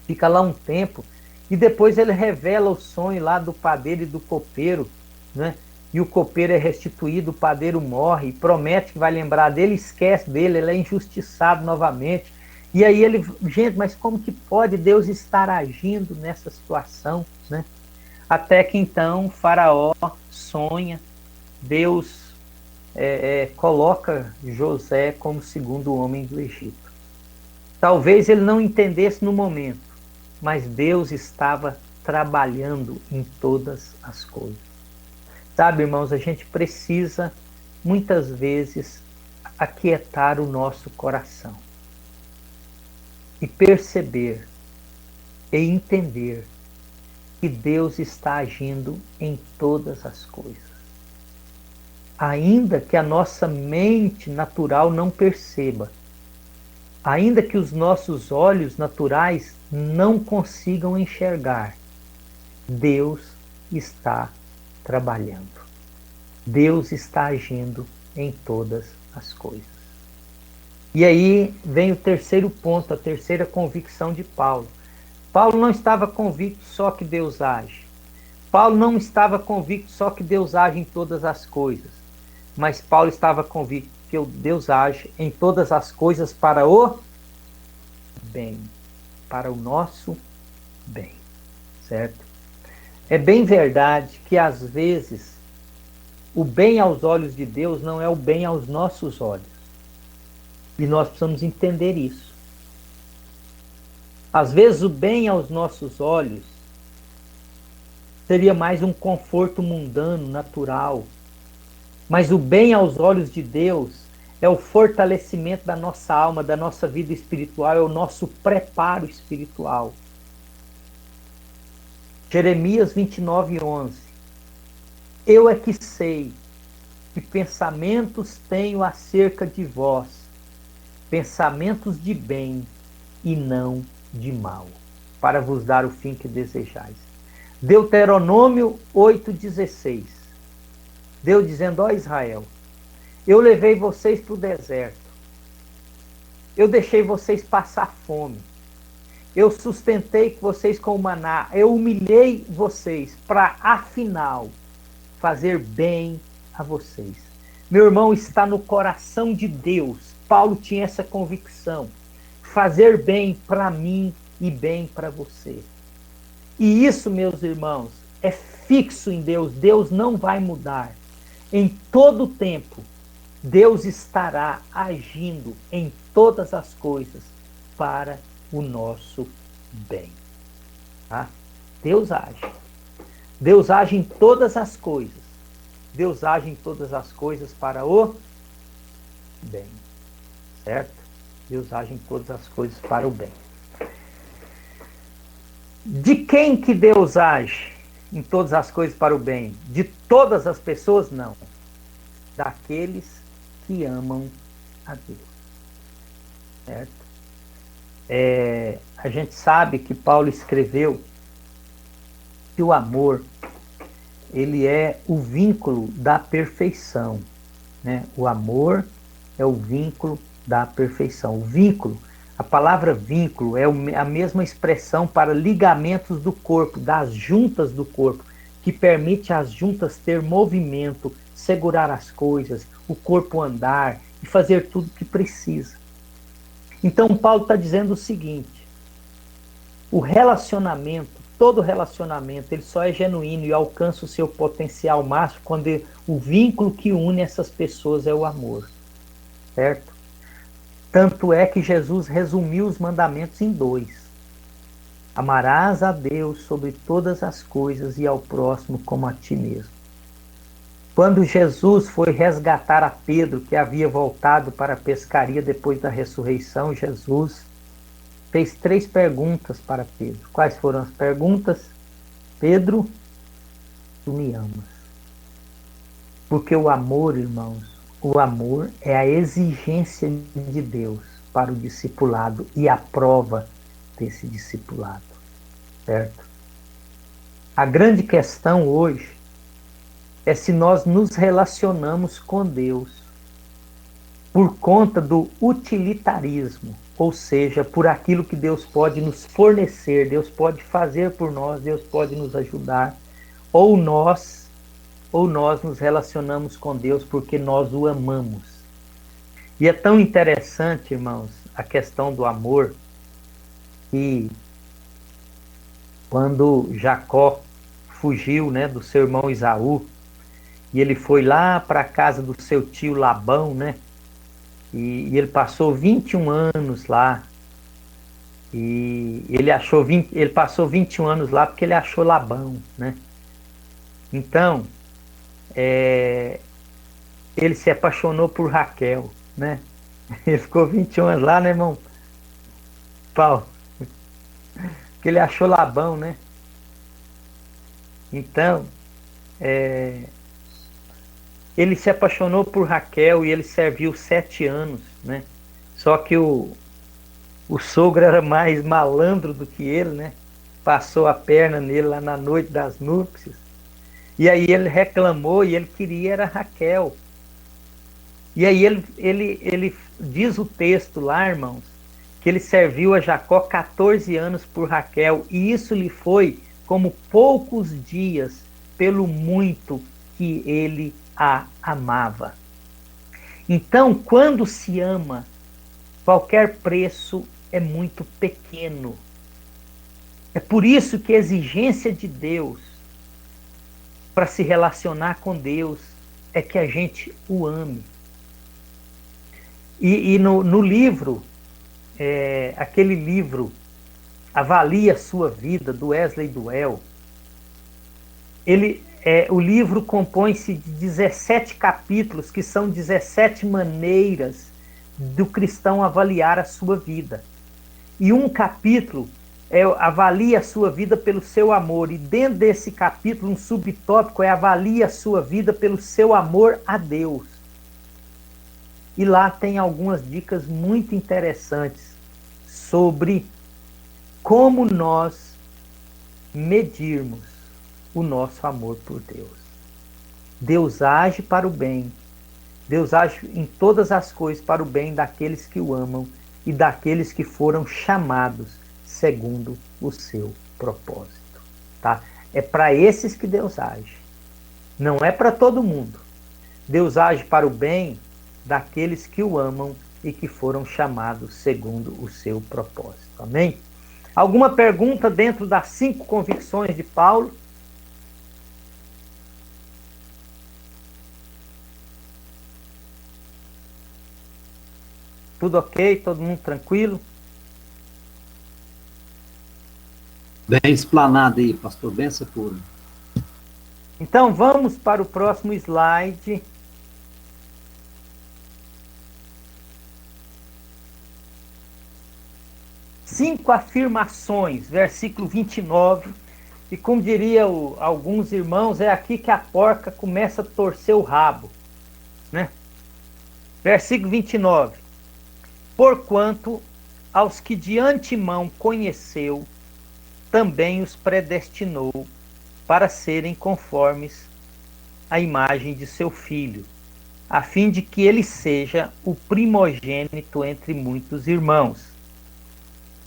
Fica lá um tempo. E depois ele revela o sonho lá do padeiro e do copeiro, né? E o copeiro é restituído, o padeiro morre, promete que vai lembrar dele, esquece dele, ele é injustiçado novamente. E aí ele, gente, mas como que pode Deus estar agindo nessa situação, né? Até que então Faraó sonha, Deus coloca José como segundo homem do Egito. Talvez ele não entendesse no momento, mas Deus estava trabalhando em todas as coisas. Sabe, irmãos, a gente precisa muitas vezes aquietar o nosso coração e perceber e entender que Deus está agindo em todas as coisas. Ainda que a nossa mente natural não perceba, ainda que os nossos olhos naturais não consigam enxergar, Deus está trabalhando. Deus está agindo em todas as coisas. E aí vem o terceiro ponto, a terceira convicção de Paulo. Paulo não estava convicto só que Deus age. Paulo não estava convicto só que Deus age em todas as coisas. Mas Paulo estava convicto que Deus age em todas as coisas para o bem, para o nosso bem, certo? É bem verdade que às vezes o bem aos olhos de Deus não é o bem aos nossos olhos. E nós precisamos entender isso. Às vezes o bem aos nossos olhos seria mais um conforto mundano, natural. Mas o bem aos olhos de Deus é o fortalecimento da nossa alma, da nossa vida espiritual, é o nosso preparo espiritual. Jeremias 29:11. Eu é que sei que pensamentos tenho acerca de vós, pensamentos de bem e não de mal, para vos dar o fim que desejais. Deuteronômio 8:16. Deus dizendo, ó Israel, eu levei vocês para o deserto, eu deixei vocês passar fome, eu sustentei vocês com o maná, eu humilhei vocês para, afinal, fazer bem a vocês. Meu irmão, está no coração de Deus. Paulo tinha essa convicção. Fazer bem para mim e bem para você. E isso, meus irmãos, é fixo em Deus. Deus não vai mudar. Em todo tempo, Deus estará agindo em todas as coisas para o nosso bem. Tá? Deus age. Deus age em todas as coisas. Deus age em todas as coisas para o bem. Certo? Deus age em todas as coisas para o bem. De quem que Deus age em todas as coisas para o bem? De todas as pessoas? Não. Daqueles que amam a Deus. Certo? A gente sabe que Paulo escreveu que o amor, ele é o vínculo da perfeição. Né? O amor é o vínculo da perfeição. O vínculo, a palavra vínculo é a mesma expressão para ligamentos do corpo, das juntas do corpo, que permite às juntas ter movimento, segurar as coisas, o corpo andar e fazer tudo o que precisa. Então Paulo está dizendo o seguinte, o relacionamento, todo relacionamento, ele só é genuíno e alcança o seu potencial máximo quando o vínculo que une essas pessoas é o amor. Certo? Tanto é que Jesus resumiu os mandamentos em 2. Amarás a Deus sobre todas as coisas e ao próximo como a ti mesmo. Quando Jesus foi resgatar a Pedro, que havia voltado para a pescaria depois da ressurreição, Jesus fez 3 perguntas para Pedro. Quais foram as perguntas? Pedro, tu me amas. Porque o amor, irmãos, o amor é a exigência de Deus para o discipulado e a prova desse discipulado, certo? A grande questão hoje é se nós nos relacionamos com Deus por conta do utilitarismo, ou seja, por aquilo que Deus pode nos fornecer, Deus pode fazer por nós, Deus pode nos ajudar, ou nós nos relacionamos com Deus porque nós o amamos. E é tão interessante, irmãos, a questão do amor, que quando Jacó fugiu, né, do seu irmão Esaú, e ele foi lá para a casa do seu tio Labão, né, e ele passou 21 anos lá, e ele passou 21 anos lá porque ele achou Labão, né. Então, ele se apaixonou por Raquel, né? Ele ficou 21 anos lá, né, irmão Paulo? Porque ele achou Labão, né? Então, ele se apaixonou por Raquel e ele serviu 7 anos, né? Só que o sogro era mais malandro do que ele, né? Passou a perna nele lá na noite das núpcias. E aí ele reclamou e ele queria era Raquel. E aí ele diz o texto lá, irmãos, que ele serviu a Jacó 14 anos por Raquel, e isso lhe foi como poucos dias pelo muito que ele a amava. Então, quando se ama, qualquer preço é muito pequeno. É por isso que a exigência de Deus para se relacionar com Deus é que a gente o ame. E no livro, aquele livro Avalie a Sua Vida, do Wesley Duell, o livro compõe-se de 17 capítulos, que são 17 maneiras do cristão avaliar a sua vida. E um capítulo avalie a sua vida pelo seu amor, e dentro desse capítulo um subtópico é avalie a sua vida pelo seu amor a Deus. E lá tem algumas dicas muito interessantes sobre como nós medirmos o nosso amor por Deus. Deus age para o bem, Deus age em todas as coisas para o bem daqueles que o amam e daqueles que foram chamados segundo o seu propósito, tá? É para esses que Deus age. Não é para todo mundo. Deus age para o bem daqueles que o amam e que foram chamados segundo o seu propósito. Amém? Alguma pergunta dentro das 5 convicções de Paulo? Tudo ok? Todo mundo tranquilo? Bem explanado aí, pastor, benção pura. Então vamos para o próximo slide. Cinco afirmações, versículo 29. E como diriam alguns irmãos, é aqui que a porca começa a torcer o rabo, né? Versículo 29. Porquanto aos que de antemão conheceu, também os predestinou para serem conformes à imagem de seu filho, a fim de que ele seja o primogênito entre muitos irmãos.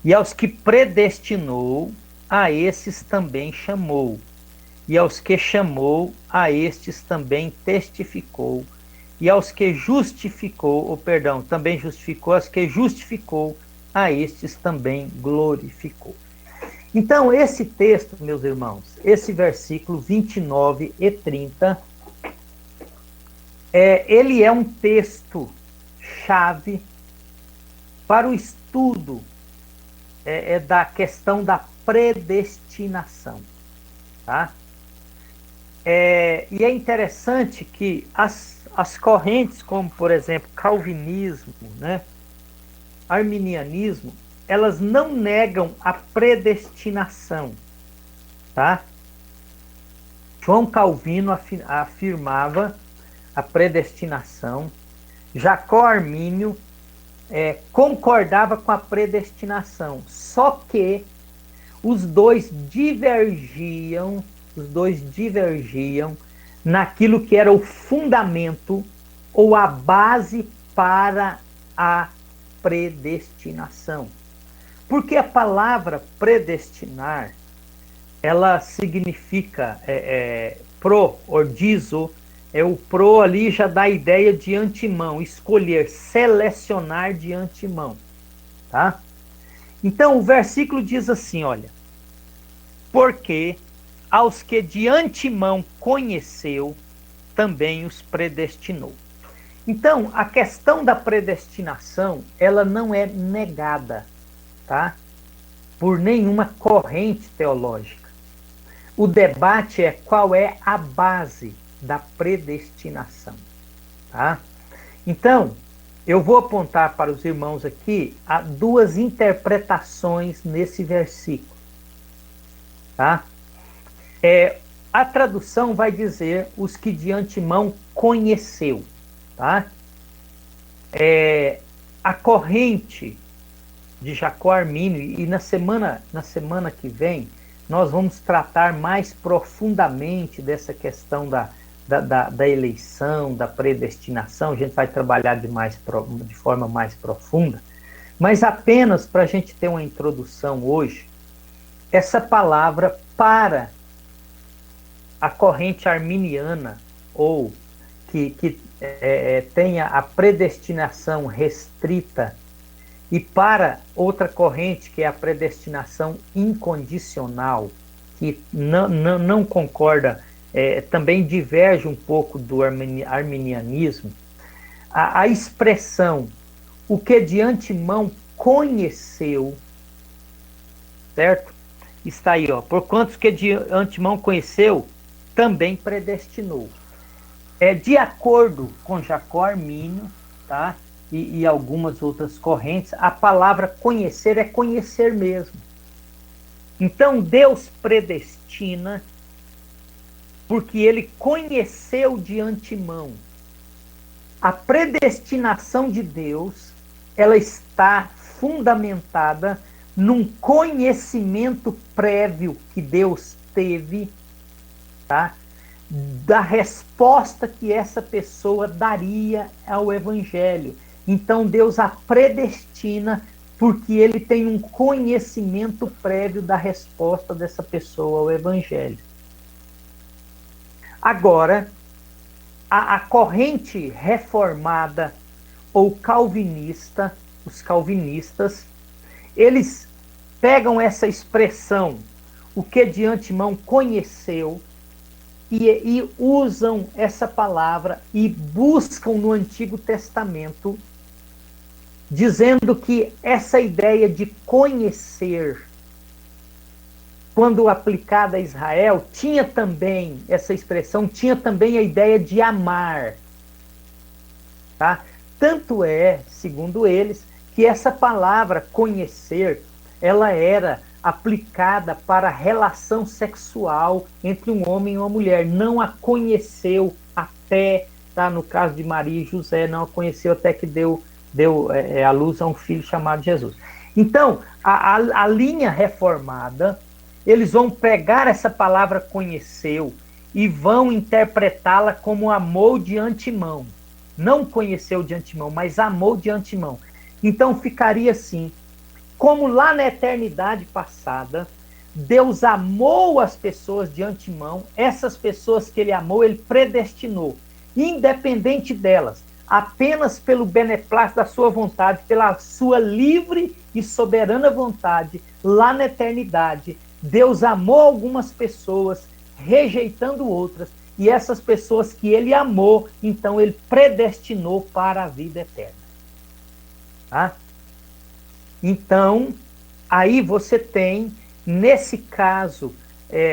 E aos que predestinou, a esses também chamou. E aos que chamou, a estes também testificou. E aos que justificou, também justificou, aos que justificou, a estes também glorificou. Então, esse texto, meus irmãos, esse versículo 29 e 30, ele é um texto chave para o estudo da questão da predestinação, tá? E é interessante que as correntes como, por exemplo, calvinismo, né, arminianismo, elas não negam a predestinação, tá? João Calvino afirmava a predestinação. Jacó Armínio concordava com a predestinação, só que os dois divergiam naquilo que era o fundamento ou a base para a predestinação. Porque a palavra predestinar, ela significa pro, ordizo, o pro ali já dá a ideia de antemão, escolher, selecionar de antemão, tá? Então o versículo diz assim, olha, porque aos que de antemão conheceu, também os predestinou. Então, a questão da predestinação, ela não é negada, tá? Por nenhuma corrente teológica. O debate é qual é a base da predestinação, tá? Então, eu vou apontar para os irmãos aqui duas interpretações nesse versículo, tá? A tradução vai dizer os que de antemão conheceu, tá? A corrente de Jacó Armínio, e na semana que vem nós vamos tratar mais profundamente dessa questão da eleição, da predestinação. A gente vai trabalhar de forma mais profunda, mas apenas para a gente ter uma introdução hoje, essa palavra para a corrente arminiana, ou que tenha a predestinação restrita, e para outra corrente, que é a predestinação incondicional, que não concorda, também diverge um pouco do arminianismo, a expressão, o que de antemão conheceu, certo? Está aí, ó, porquanto que de antemão conheceu, também predestinou. De acordo com Jacó Armínio, tá? E algumas outras correntes, a palavra conhecer é conhecer mesmo. Então Deus predestina porque ele conheceu de antemão. A predestinação de Deus, ela está fundamentada num conhecimento prévio que Deus teve, tá? Da resposta que essa pessoa daria ao Evangelho. Então Deus a predestina porque ele tem um conhecimento prévio da resposta dessa pessoa ao Evangelho. Agora, a corrente reformada ou calvinista, os calvinistas, eles pegam essa expressão, o que de antemão conheceu, e usam essa palavra e buscam no Antigo Testamento, dizendo que essa ideia de conhecer, quando aplicada a Israel, tinha também, essa expressão tinha também a ideia de amar. Tá? Tanto é, segundo eles, que essa palavra conhecer, ela era aplicada para a relação sexual entre um homem e uma mulher. Não a conheceu até, tá? No caso de Maria e José, não a conheceu até que deu à luz a um filho chamado Jesus. Então, a linha reformada, eles vão pegar essa palavra conheceu e vão interpretá-la como amou de antemão. Não conheceu de antemão, mas amou de antemão. Então ficaria assim, como lá na eternidade passada, Deus amou as pessoas de antemão, essas pessoas que ele amou, ele predestinou, independente delas, apenas pelo beneplácito da sua vontade, pela sua livre e soberana vontade, lá na eternidade, Deus amou algumas pessoas, rejeitando outras, e essas pessoas que ele amou, então ele predestinou para a vida eterna. Tá? Então, aí você tem, nesse caso,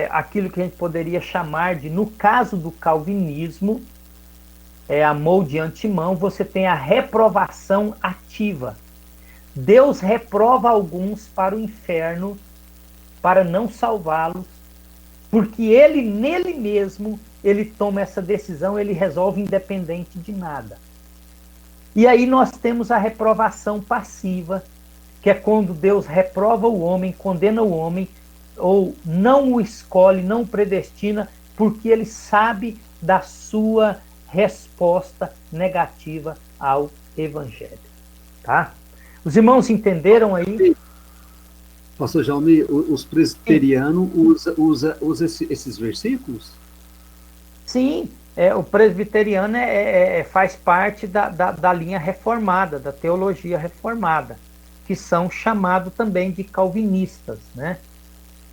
aquilo que a gente poderia chamar de, no caso do calvinismo, amou de antemão, você tem a reprovação ativa. Deus reprova alguns para o inferno, para não salvá-los, Porque ele, nele mesmo, ele toma essa decisão, ele resolve independente de nada. E aí nós temos a reprovação passiva, que é quando Deus reprova o homem, condena o homem, ou não o escolhe, não o predestina, porque ele sabe da sua resposta negativa ao Evangelho. Tá? Os irmãos entenderam aí? Pastor Jaume, os presbiterianos usam esses versículos? Sim, o presbiteriano faz parte da linha reformada, da teologia reformada, que são chamados também de calvinistas, né?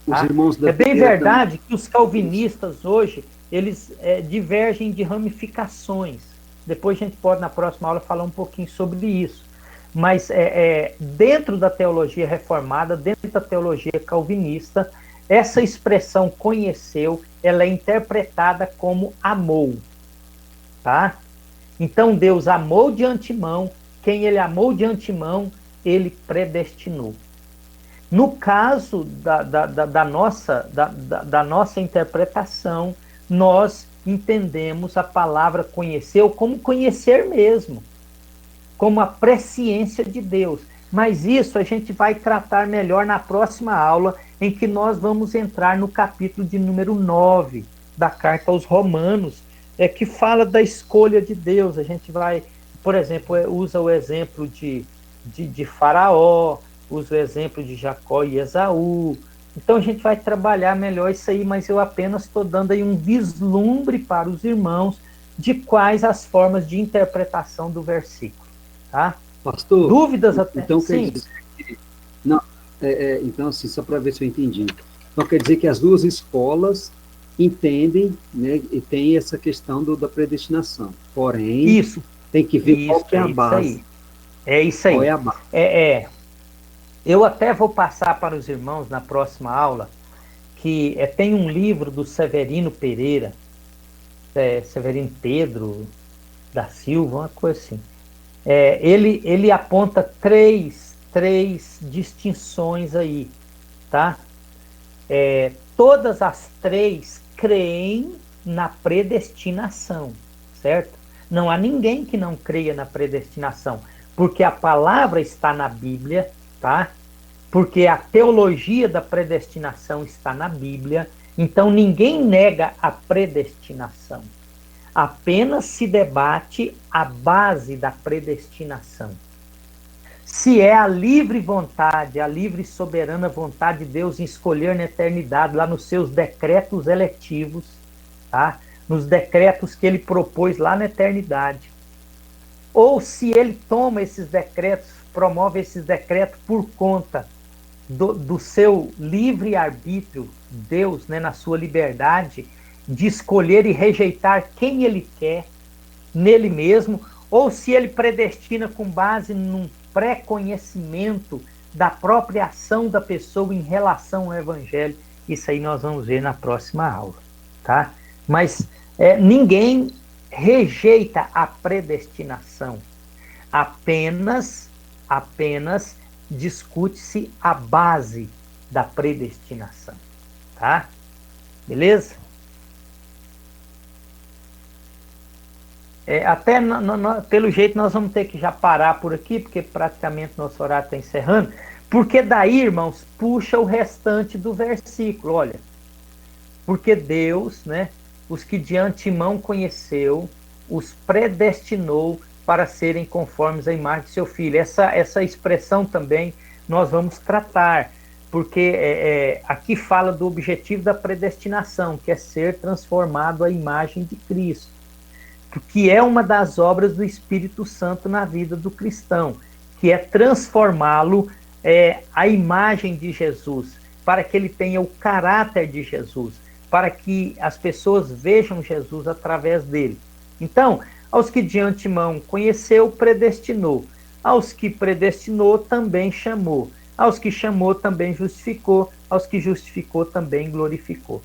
Os irmãos da é bem verdade que os calvinistas hoje, eles divergem de ramificações. Depois a gente pode, na próxima aula, falar um pouquinho sobre isso. Mas dentro da teologia reformada, dentro da teologia calvinista, essa expressão conheceu, ela é interpretada como amou. Tá? Então Deus amou de antemão, quem ele amou de antemão, ele predestinou. No caso da nossa interpretação, nós entendemos a palavra conheceu como conhecer mesmo, como a presciência de Deus. Mas isso a gente vai tratar melhor na próxima aula, em que nós vamos entrar no capítulo de número 9 da carta aos Romanos, que fala da escolha de Deus. A gente vai, por exemplo, usa o exemplo de Faraó, usa o exemplo de Jacó e Esaú. Então a gente vai trabalhar melhor isso aí, mas eu apenas estou dando aí um vislumbre para os irmãos de quais as formas de interpretação do versículo. Tá? Pastor, dúvidas até? Então Sim. quer dizer que, não, então assim, só para ver se eu entendi. Então quer dizer que as duas escolas entendem, né, e tem essa questão da predestinação. Porém, isso. Tem que ver qual que é a base. É isso aí. Qual é a base? Eu até vou passar para os irmãos na próxima aula, que tem um livro do Severino Pereira, Severino Pedro da Silva, uma coisa assim. Ele aponta três distinções aí, tá? Todas as três creem na predestinação, certo? Não há ninguém que não creia na predestinação, porque a palavra está na Bíblia, tá? Porque a teologia da predestinação está na Bíblia, então ninguém nega a predestinação. Apenas se debate a base da predestinação. Se é a livre vontade, a livre e soberana vontade de Deus em escolher na eternidade, lá nos seus decretos eletivos, tá? Nos decretos que ele propôs lá na eternidade. Ou se ele toma esses decretos, promove esses decretos por conta do seu livre-arbítrio, Deus, né, na sua liberdade, de escolher e rejeitar quem ele quer, nele mesmo, ou se ele predestina com base num pré-conhecimento da própria ação da pessoa em relação ao Evangelho. Isso aí nós vamos ver na próxima aula, tá? Mas ninguém rejeita a predestinação, apenas discute-se a base da predestinação, tá? Beleza? Até pelo jeito nós vamos ter que já parar por aqui, porque praticamente nosso horário está encerrando, porque daí, irmãos, puxa o restante do versículo, olha, porque Deus, né, os que de antemão conheceu, os predestinou para serem conformes à imagem de seu Filho. Essa expressão também nós vamos tratar, porque aqui fala do objetivo da predestinação, que é ser transformado à imagem de Cristo, que é uma das obras do Espírito Santo na vida do cristão, que é transformá-lo à imagem de Jesus, para que ele tenha o caráter de Jesus, para que as pessoas vejam Jesus através dele. Então, aos que de antemão conheceu, predestinou. Aos que predestinou, também chamou. Aos que chamou, também justificou. Aos que justificou, também glorificou.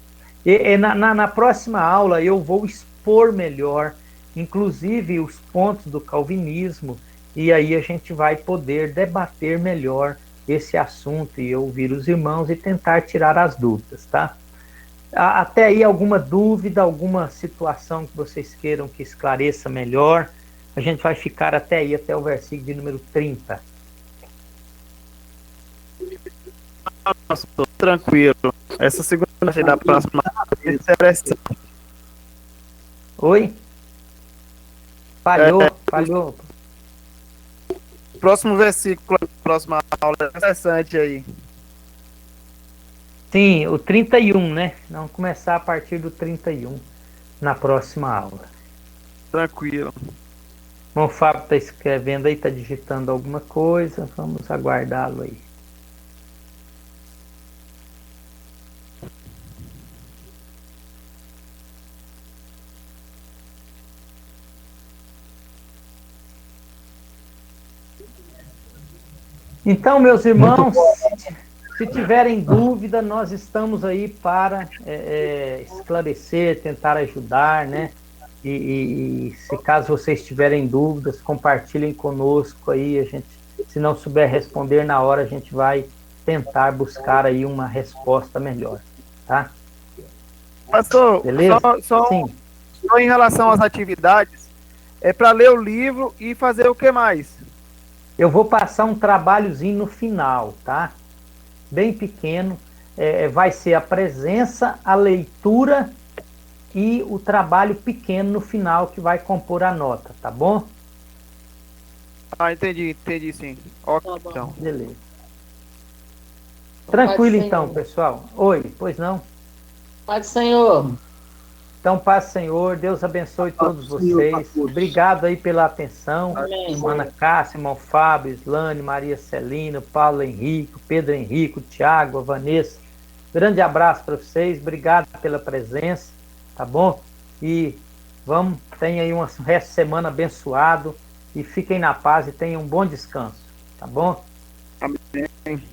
Na próxima aula, eu vou expor melhor, inclusive, os pontos do calvinismo, e aí a gente vai poder debater melhor esse assunto e ouvir os irmãos e tentar tirar as dúvidas, tá? Até aí, alguma dúvida, alguma situação que vocês queiram que esclareça melhor? A gente vai ficar até aí, até o versículo de número 30. Pastor, tranquilo. Essa segunda parte da próxima é interessante. Oi? Falhou. O próximo versículo da próxima aula é interessante aí. Sim, o 31, né? Vamos começar a partir do 31 na próxima aula. Tranquilo. Bom, o Fábio está escrevendo aí, está digitando alguma coisa. Vamos aguardá-lo aí. Então, meus irmãos, se tiverem dúvida, nós estamos aí para esclarecer, tentar ajudar, né? E se caso vocês tiverem dúvidas, compartilhem conosco aí. A gente, se não souber responder na hora, a gente vai tentar buscar aí uma resposta melhor, tá? Pastor, Beleza? Sim. Sim. Só em relação às atividades, é para ler o livro e fazer o que mais? Eu vou passar um trabalhozinho no final, tá? Bem pequeno. Vai ser a presença, a leitura e o trabalho pequeno no final que vai compor a nota, tá bom? Ah, entendi sim. Ok, Tá bom. então. Beleza. Tranquilo Paz do então, Senhor. pessoal. Oi, pois não? Pai do Senhor. Então, paz, Senhor. Deus abençoe todos Paz do Senhor para vocês. todos. Obrigado aí pela atenção. Amém. Ana Cássia, irmão Fábio, Islane, Maria Celina, Paulo Henrique, Pedro Henrique, Tiago, a Vanessa. Grande abraço para vocês. Obrigado pela presença, tá bom? E tenham aí um resto de semana abençoado. E fiquem na paz e tenham um bom descanso, tá bom? Amém.